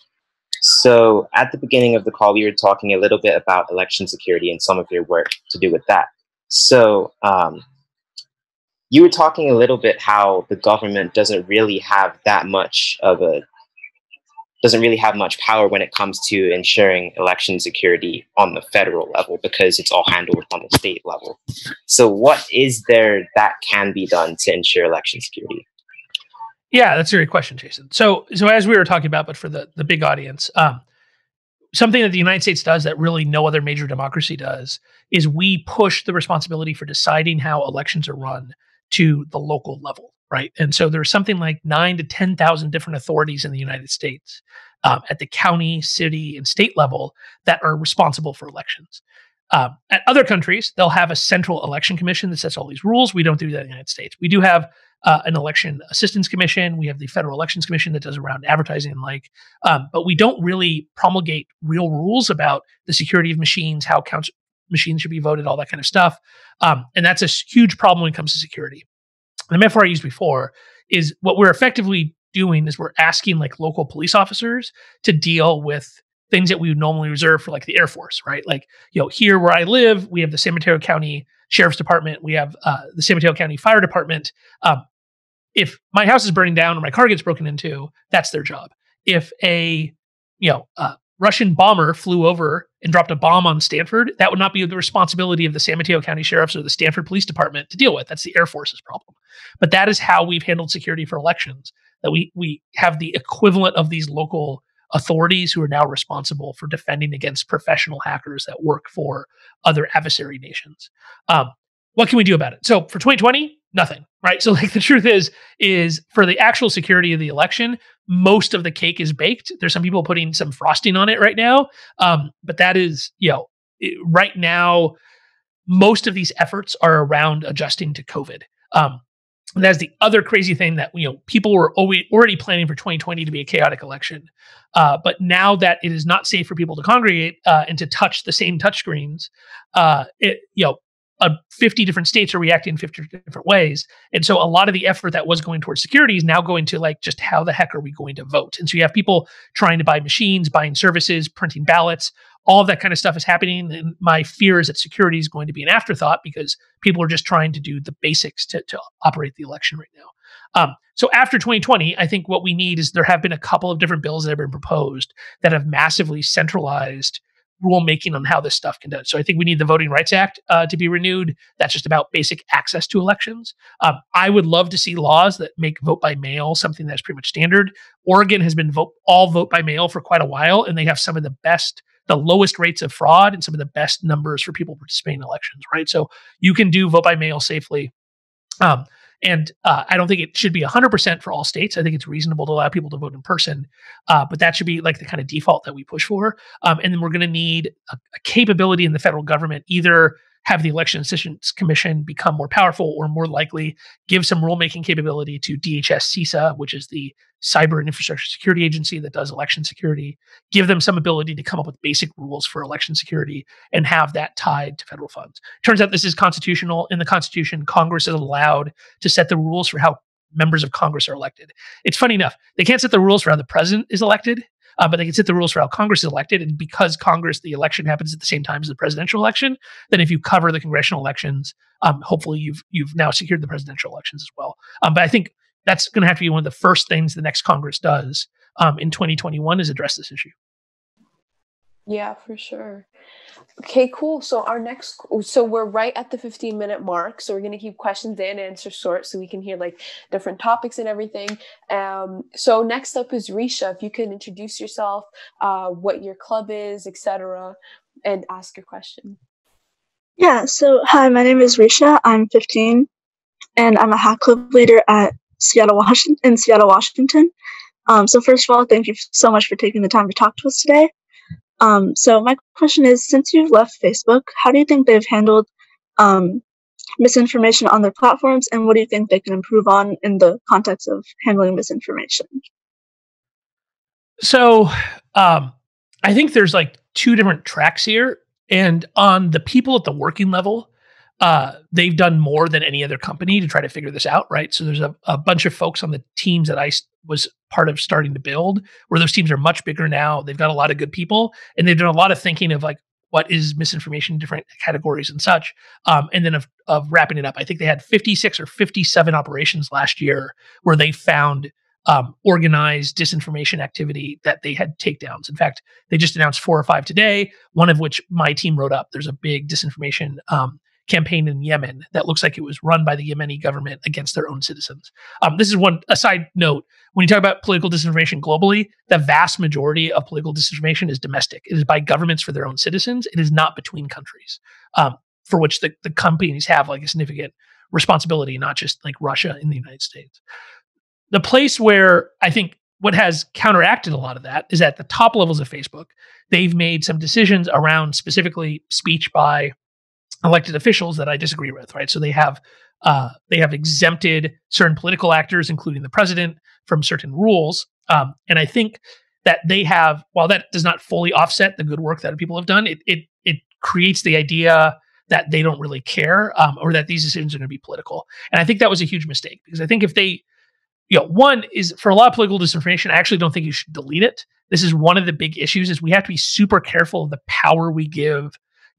So at the beginning of the call, we were talking a little bit about election security and some of your work to do with that. So you were talking a little bit how the government doesn't really have much power when it comes to ensuring election security on the federal level because it's all handled on the state level. So what is there that can be done to ensure election security? Yeah, that's a great question, Jason. So as we were talking about, but for the big audience, something that the United States does that really no other major democracy does is we push the responsibility for deciding how elections are run to the local level, right? And so there's something like 9,000 to 10,000 different authorities in the United States at the county, city, and state level that are responsible for elections. At other countries, they'll have a central election commission that sets all these rules. We don't do that in the United States. We do have an election assistance commission. We have the Federal Elections Commission that does around advertising and but we don't really promulgate real rules about the security of machines, how machines should be voted, all that kind of stuff. And that's a huge problem when it comes to security. The metaphor I used before is what we're effectively doing is we're asking local police officers to deal with things that we would normally reserve for the Air Force, right? Here where I live, we have the San Mateo County Sheriff's Department. We have the San Mateo County Fire Department. If my house is burning down or my car gets broken into, that's their job. If a Russian bomber flew over and dropped a bomb on Stanford, that would not be the responsibility of the San Mateo County Sheriffs or the Stanford Police Department to deal with. That's the Air Force's problem. But that is how we've handled security for elections, that we have the equivalent of these local authorities who are now responsible for defending against professional hackers that work for other adversary nations. What can we do about it? So for 2020, nothing, right? So the truth is for the actual security of the election, most of the cake is baked. There's some people putting some frosting on it right now. But that is, right now, most of these efforts are around adjusting to COVID. That's the other crazy thing that, people were already planning for 2020 to be a chaotic election. But now that it is not safe for people to congregate and to touch the same touchscreens, 50 different states are reacting in 50 different ways. And so a lot of the effort that was going towards security is now going to just how the heck are we going to vote? And so you have people trying to buy machines, buying services, printing ballots, all of that kind of stuff is happening. And my fear is that security is going to be an afterthought because people are just trying to do the basics to operate the election right now. So after 2020, I think what we need is there have been a couple of different bills that have been proposed that have massively centralized rulemaking on how this stuff can do. So I think we need the Voting Rights Act to be renewed. That's just about basic access to elections. I would love to see laws that make vote by mail something that's pretty much standard. Oregon has been all vote by mail for quite a while, and they have some of the lowest rates of fraud and some of the best numbers for people participating in elections, right? So you can do vote by mail safely. I don't think it should be 100% for all states. I think it's reasonable to allow people to vote in person, but that should be like the kind of default that we push for. And then we're going to need a capability in the federal government, either have the Election Assistance Commission become more powerful, or more likely give some rulemaking capability to DHS CISA, which is the Cyber and Infrastructure Security Agency that does election security, give them some ability to come up with basic rules for election security and have that tied to federal funds. Turns out this is constitutional. In the Constitution, Congress is allowed to set the rules for how members of Congress are elected. It's funny enough, they can't set the rules for how the president is elected, but they can set the rules for how Congress is elected. And because Congress, the election happens at the same time as the presidential election, then if you cover the congressional elections, hopefully you've now secured the presidential elections as well. But I think that's going to have to be one of the first things the next Congress does in 2021 is address this issue. Yeah, for sure. Okay, cool. So we're right at the 15-minute mark. So we're going to keep questions and answers short so we can hear like different topics and everything. So next up is Risha. If you can introduce yourself, what your club is, etc., and ask your question. Yeah, so hi, my name is Risha. I'm 15, and I'm a hack club leader at Seattle, Washington. So first of all, thank you so much for taking the time to talk to us today. So my question is, since you've left Facebook, how do you think they've handled misinformation on their platforms, and what do you think they can improve on in the context of handling misinformation? So I think there's like two different tracks here. And on the people at the working level, they've done more than any other company to try to figure this out, right? So there's a bunch of folks on the teams that I was part of starting to build, where those teams are much bigger now. They've got a lot of good people, and they've done a lot of thinking of like, what is misinformation in different categories and such. And then of wrapping it up, I think they had 56 or 57 operations last year where they found organized disinformation activity that they had takedowns. In fact, they just announced 4 or 5 today, one of which my team wrote up. There's a big disinformation campaign in Yemen that looks like it was run by the Yemeni government against their own citizens. This is a side note. When you talk about political disinformation globally, the vast majority of political disinformation is domestic. It is by governments for their own citizens. It is not between countries, for which the companies have like a significant responsibility, not just like Russia and the United States. The place where I think what has counteracted a lot of that is at the top levels of Facebook. They've made some decisions around specifically speech by elected officials that I disagree with, right? So they have exempted certain political actors, including the president, from certain rules. And I think that they have, while that does not fully offset the good work that people have done, it creates the idea that they don't really care, or that these decisions are going to be political. And I think that was a huge mistake, because I think if they, one is for a lot of political disinformation, I actually don't think you should delete it. This is one of the big issues, is we have to be super careful of the power we give,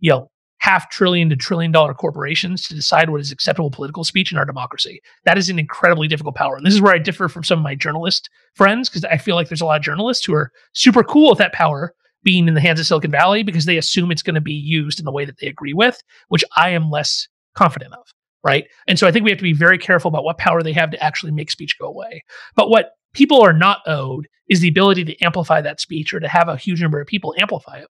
$500 billion to $1 trillion corporations to decide what is acceptable political speech in our democracy. That is an incredibly difficult power. And this is where I differ from some of my journalist friends, because I feel like there's a lot of journalists who are super cool with that power being in the hands of Silicon Valley, because they assume it's going to be used in the way that they agree with, which I am less confident of, right? And so I think we have to be very careful about what power they have to actually make speech go away. But what people are not owed is the ability to amplify that speech, or to have a huge number of people amplify it.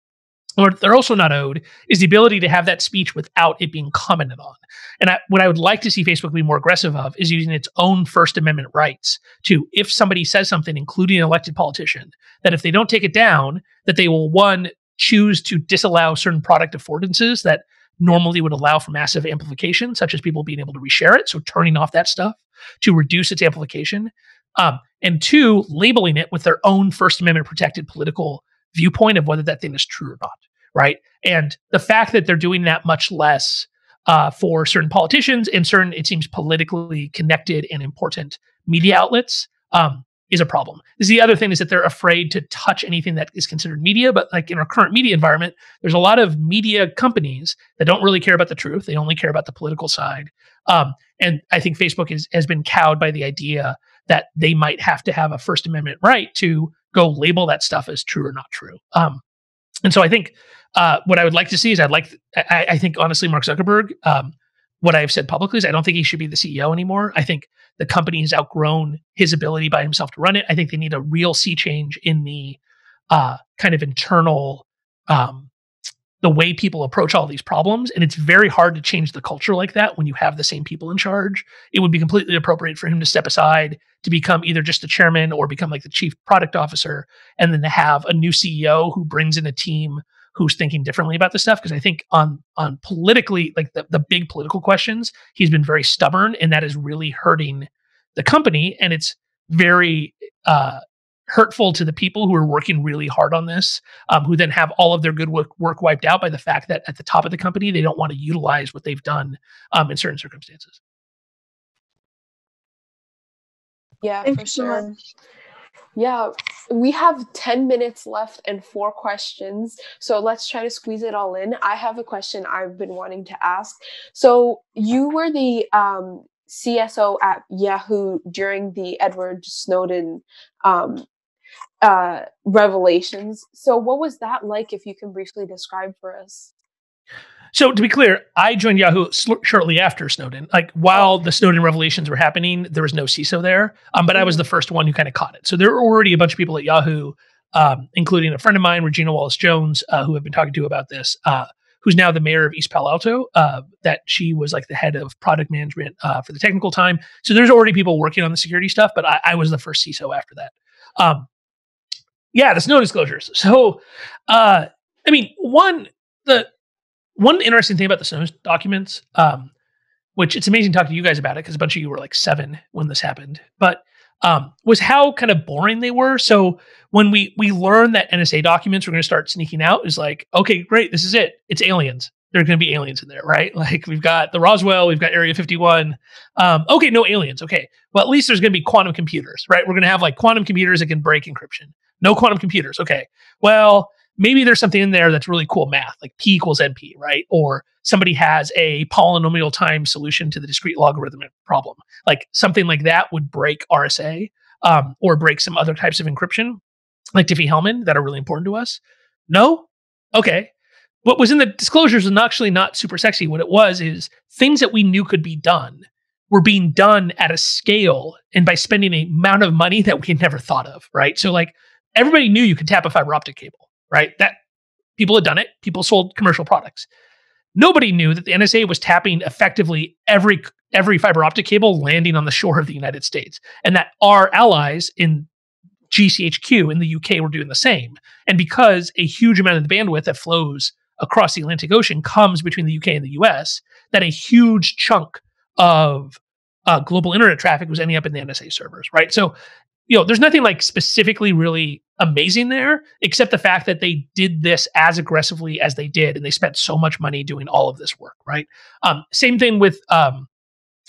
What they're also not owed is the ability to have that speech without it being commented on. And what I would like to see Facebook be more aggressive of is using its own First Amendment rights to, if somebody says something, including an elected politician, that if they don't take it down, that they will, one, choose to disallow certain product affordances that normally would allow for massive amplification, such as people being able to reshare it, so turning off that stuff to reduce its amplification. And two, labeling it with their own First Amendment protected political viewpoint of whether that thing is true or not, right? And the fact that they're doing that much less for certain politicians and certain, it seems, politically connected and important media outlets is a problem. The other thing is that they're afraid to touch anything that is considered media, but like in our current media environment, there's a lot of media companies that don't really care about the truth. They only care about the political side. And I think Facebook has been cowed by the idea that they might have to have a First Amendment right to go label that stuff as true or not true. And so I think What I would like to see is I think honestly, Mark Zuckerberg, what I've said publicly is I don't think he should be the CEO anymore. I think the company has outgrown his ability by himself to run it. I think they need a real sea change in the kind of internal, the way people approach all these problems. And it's very hard to change the culture like that when you have the same people in charge. It would be completely appropriate for him to step aside to become either just the chairman or become like the chief product officer, and then to have a new CEO who brings in a team who's thinking differently about this stuff. Because I think on politically, like the big political questions, he's been very stubborn, and that is really hurting the company. And it's very hurtful to the people who are working really hard on this, who then have all of their good work wiped out by the fact that at the top of the company, they don't want to utilize what they've done in certain circumstances. Yeah, for sure. Yeah, we have 10 minutes left and 4 questions. So let's try to squeeze it all in. I have a question I've been wanting to ask. So you were the CSO at Yahoo during the Edward Snowden revelations. So what was that like, if you can briefly describe for us? So to be clear, I joined Yahoo shortly after Snowden. Like while the Snowden revelations were happening, there was no CISO there, but I was the first one who kind of caught it. So there were already a bunch of people at Yahoo, including a friend of mine, Regina Wallace-Jones, who I've been talking to about this, who's now the mayor of East Palo Alto, that she was like the head of product management for the technical time. So there's already people working on the security stuff, but I was the first CISO after that. Yeah, the Snowden disclosures. So, I mean, one interesting thing about the Snowden documents, which it's amazing to talk to you guys about it because a bunch of you were like 7 when this happened, but was how kind of boring they were. So when we learned that NSA documents were going to start sneaking out, is like, okay, great, this is it. It's aliens. There are going to be aliens in there, right? Like we've got the Roswell, we've got Area 51. Okay, no aliens. Okay, well, at least there's going to be quantum computers, right? We're going to have like quantum computers that can break encryption. No quantum computers. Okay, well, maybe there's something in there that's really cool math, like P equals NP, right? Or somebody has a polynomial time solution to the discrete logarithmic problem. Like something like that would break RSA or break some other types of encryption, like Diffie-Hellman, that are really important to us. No? Okay. What was in the disclosures was actually not super sexy. What it was is things that we knew could be done were being done at a scale and by spending an amount of money that we had never thought of, right? So like everybody knew you could tap a fiber optic cable, right? That people had done it. People sold commercial products. Nobody knew that the NSA was tapping effectively every fiber optic cable landing on the shore of the United States, and that our allies in GCHQ in the UK were doing the same. And because a huge amount of the bandwidth that flows across the Atlantic Ocean comes between the UK and the US, that a huge chunk of global internet traffic was ending up in the NSA servers, right? So, there's nothing like specifically really amazing there, except the fact that they did this as aggressively as they did, and they spent so much money doing all of this work, right? Same thing with,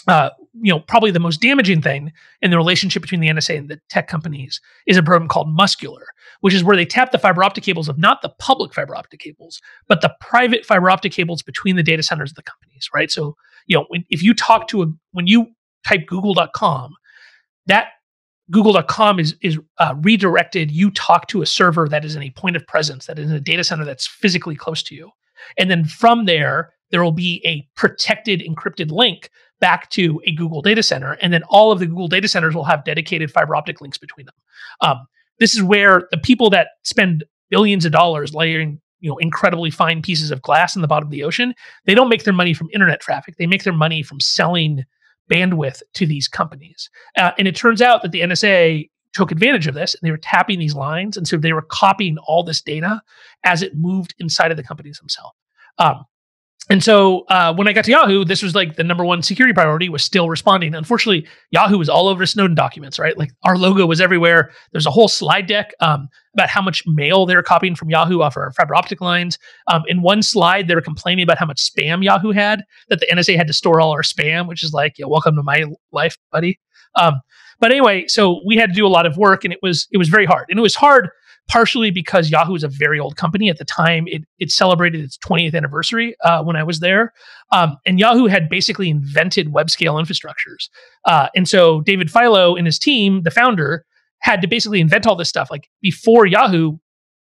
probably the most damaging thing in the relationship between the NSA and the tech companies is a program called Muscular, which is where they tap the fiber optic cables of not the public fiber optic cables, but the private fiber optic cables between the data centers of the companies, right? So, if you talk to when you type google.com, that google.com is redirected. You talk to a server that is in a point of presence, that is in a data center that's physically close to you. And then from there will be a protected encrypted link back to a Google data center. And then all of the Google data centers will have dedicated fiber optic links between them. This is where the people that spend billions of dollars layering incredibly fine pieces of glass in the bottom of the ocean, they don't make their money from internet traffic. They make their money from selling bandwidth to these companies. And it turns out that the NSA took advantage of this, and they were tapping these lines. And so they were copying all this data as it moved inside of the companies themselves. And so when I got to Yahoo, this was like the number one security priority was still responding. Unfortunately, Yahoo was all over Snowden documents, right? Like our logo was everywhere. There's a whole slide deck about how much mail they were copying from Yahoo off our fiber optic lines. In one slide, they were complaining about how much spam Yahoo had, that the NSA had to store all our spam, which is like, welcome to my life, buddy. But anyway, so we had to do a lot of work, and it was very hard. And it was hard partially because Yahoo is a very old company. At the time, it celebrated its 20th anniversary when I was there. And Yahoo had basically invented web scale infrastructures. And so David Filo and his team, the founder, had to basically invent all this stuff. Like before Yahoo,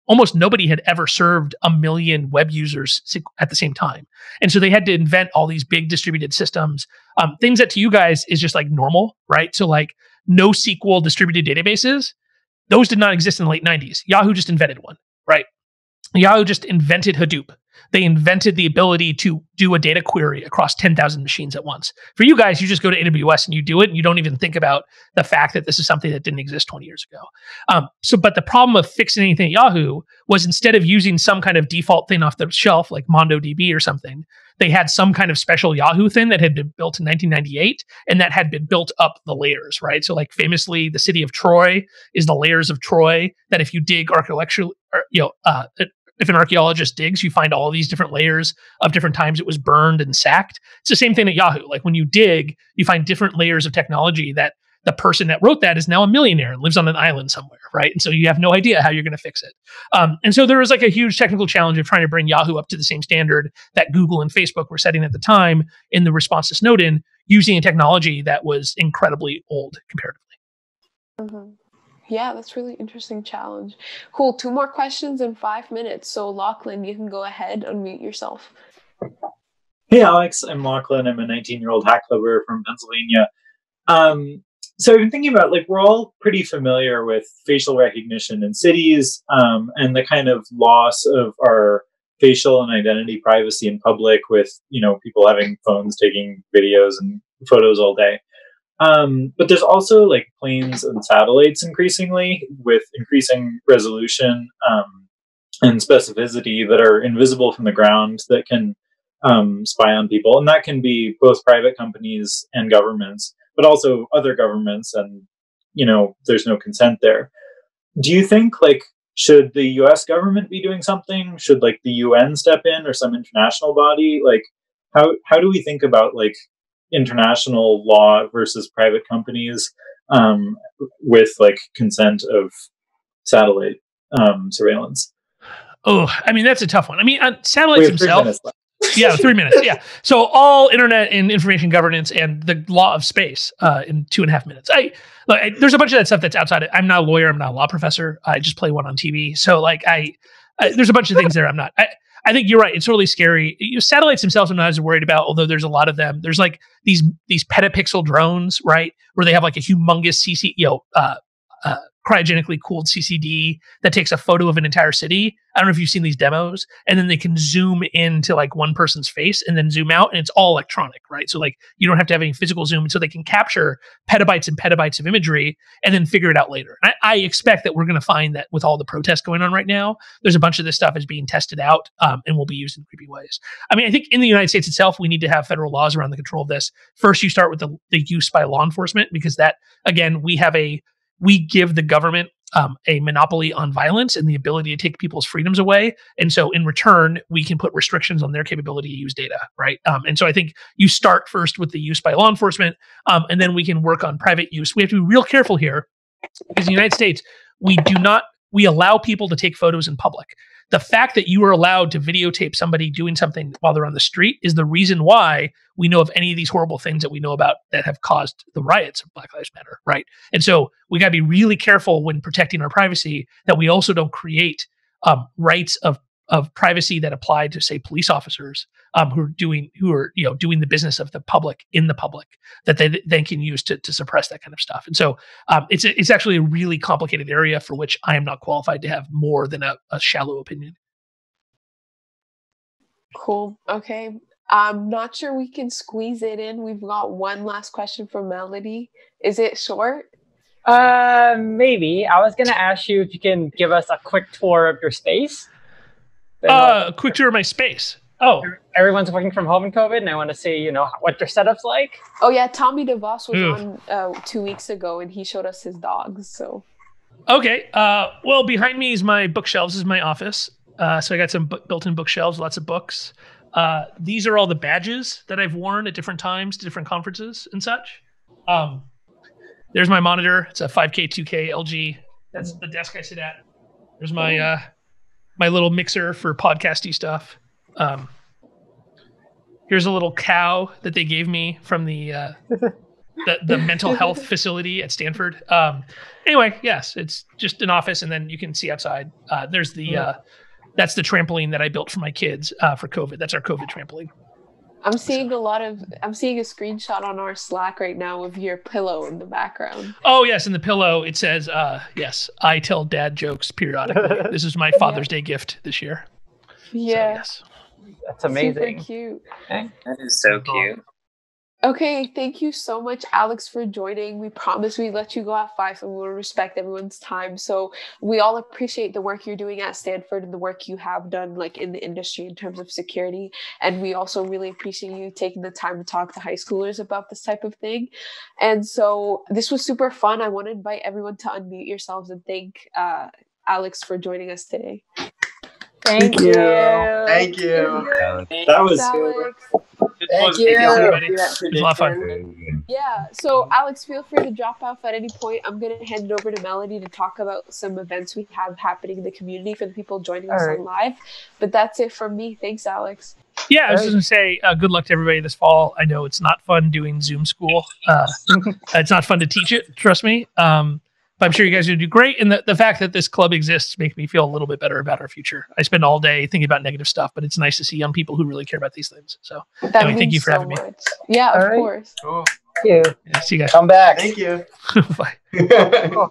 almost nobody had ever served 1 million web users at the same time. And so they had to invent all these big distributed systems, things that to you guys is just like normal, right? So like NoSQL distributed databases, those did not exist in the late 90s. Yahoo just invented one, right? Yahoo just invented Hadoop. They invented the ability to do a data query across 10,000 machines at once. For you guys, you just go to AWS and you do it, and you don't even think about the fact that this is something that didn't exist 20 years ago. But the problem of fixing anything at Yahoo was instead of using some kind of default thing off the shelf, like MongoDB or something, they had some kind of special Yahoo thing that had been built in 1998, and that had been built up the layers, right? So like famously, the city of Troy is the layers of Troy that if you dig archaeological, if an archaeologist digs, you find all these different layers of different times it was burned and sacked. It's the same thing at Yahoo. Like when you dig, you find different layers of technology that the person that wrote that is now a millionaire and lives on an island somewhere, right? And so you have no idea how you're going to fix it. And so there was like a huge technical challenge of trying to bring Yahoo up to the same standard that Google and Facebook were setting at the time in the response to Snowden, using a technology that was incredibly old comparatively. Mm-hmm. Yeah, that's really interesting challenge. Cool. 2 more questions in 5 minutes. So Lachlan, you can go ahead, unmute yourself. Hey, Alex. I'm Lachlan. I'm a 19-year-old hack clubber from Pennsylvania. So I've been thinking about, like, we're all pretty familiar with facial recognition in cities, and the kind of loss of our facial and identity privacy in public with, people having phones taking videos and photos all day. But there's also like planes and satellites increasingly with increasing resolution and specificity that are invisible from the ground that can spy on people. And that can be both private companies and governments, but also other governments. And, there's no consent there. Do you think should the US government be doing something? Should the UN step in or some international body? How do we think about international law versus private companies with consent of satellite surveillance? Oh, I mean, that's a tough one. I mean, satellites themselves. 3 minutes left. Yeah, 3 minutes. Yeah. So all internet and information governance and the law of space in 2.5 minutes. There's a bunch of that stuff that's outside. I'm not a lawyer. I'm not a law professor. I just play one on TV. So there's a bunch of things there. I'm not. I think you're right. It's totally scary. Satellites themselves, I'm not as worried about, although there's a lot of them. There's these petapixel drones, right, where they have a humongous cryogenically cooled CCD that takes a photo of an entire city. I don't know if you've seen these demos, and then they can zoom into one person's face and then zoom out, and it's all electronic, right? So you don't have to have any physical zoom, so they can capture petabytes and petabytes of imagery and then figure it out later. And I expect that we're going to find that with all the protests going on right now, there's a bunch of this stuff is being tested out and will be used in creepy ways. I mean, I think in the United States itself, we need to have federal laws around the control of this. First, you start with the use by law enforcement, because that, again, we give the government a monopoly on violence and the ability to take people's freedoms away. And so in return, we can put restrictions on their capability to use data, right? And so I think you start first with the use by law enforcement, and then we can work on private use. We have to be real careful here, because in the United States, we allow people to take photos in public. The fact that you are allowed to videotape somebody doing something while they're on the street is the reason why we know of any of these horrible things that we know about that have caused the riots of Black Lives Matter, right? And so we got to be really careful when protecting our privacy that we also don't create rights of privacy that apply to, say, police officers who are doing the business of the public in the public, that they then can use to suppress that kind of stuff. And so it's actually a really complicated area for which I am not qualified to have more than a shallow opinion. Cool. Okay. I'm not sure we can squeeze it in. We've got one last question from Melody. Is it short? Maybe. I was going to ask you if you can give us a quick tour of your space. A quick tour of my space. Oh, everyone's working from home in COVID, and I want to see, what their setup's like. Oh yeah, Tommy DeVos was on 2 weeks ago, and he showed us his dogs. So, okay. Well, behind me is my bookshelves. This is my office. So I got some built-in bookshelves, lots of books. These are all the badges that I've worn at different times to different conferences and such. There's my monitor. It's a 5K, 2K LG. That's the desk I sit at. There's my my little mixer for podcasty stuff. Here's a little cow that they gave me from the the mental health facility at Stanford. Anyway, yes, it's just an office, and then you can see outside. There's the that's the trampoline that I built for my kids for COVID. That's our COVID trampoline. I'm seeing I'm seeing a screenshot on our Slack right now of your pillow in the background. Oh yes, in the pillow it says, yes, I tell dad jokes periodically. This is my Father's Day gift this year. Yeah. So, yes. That's amazing. Super cute. That is so cute. Okay, thank you so much, Alex, for joining. We promise we'd let you go at 5 and we'll respect everyone's time. So we all appreciate the work you're doing at Stanford and the work you have done like in the industry in terms of security. And we also really appreciate you taking the time to talk to high schoolers about this type of thing. And so this was super fun. I want to invite everyone to unmute yourselves and thank Alex for joining us today. Thank you. Thank you. That was Alex. Thank you, everybody. It was a lot of fun. Yeah, so Alex, feel free to drop off at any point. I'm going to hand it over to Melody to talk about some events we have happening in the community for the people joining us on live. But that's it from me. Thanks, Alex. Yeah, I was just going to say good luck to everybody this fall. I know it's not fun doing Zoom school. It's not fun to teach it, trust me. But I'm sure you guys are going to do great. And the fact that this club exists makes me feel a little bit better about our future. I spend all day thinking about negative stuff, but it's nice to see young people who really care about these things. So anyway, thank you for having me. Yeah, of course. Cool. Thank you. Yeah, see you guys. Come back. Thank you. Bye.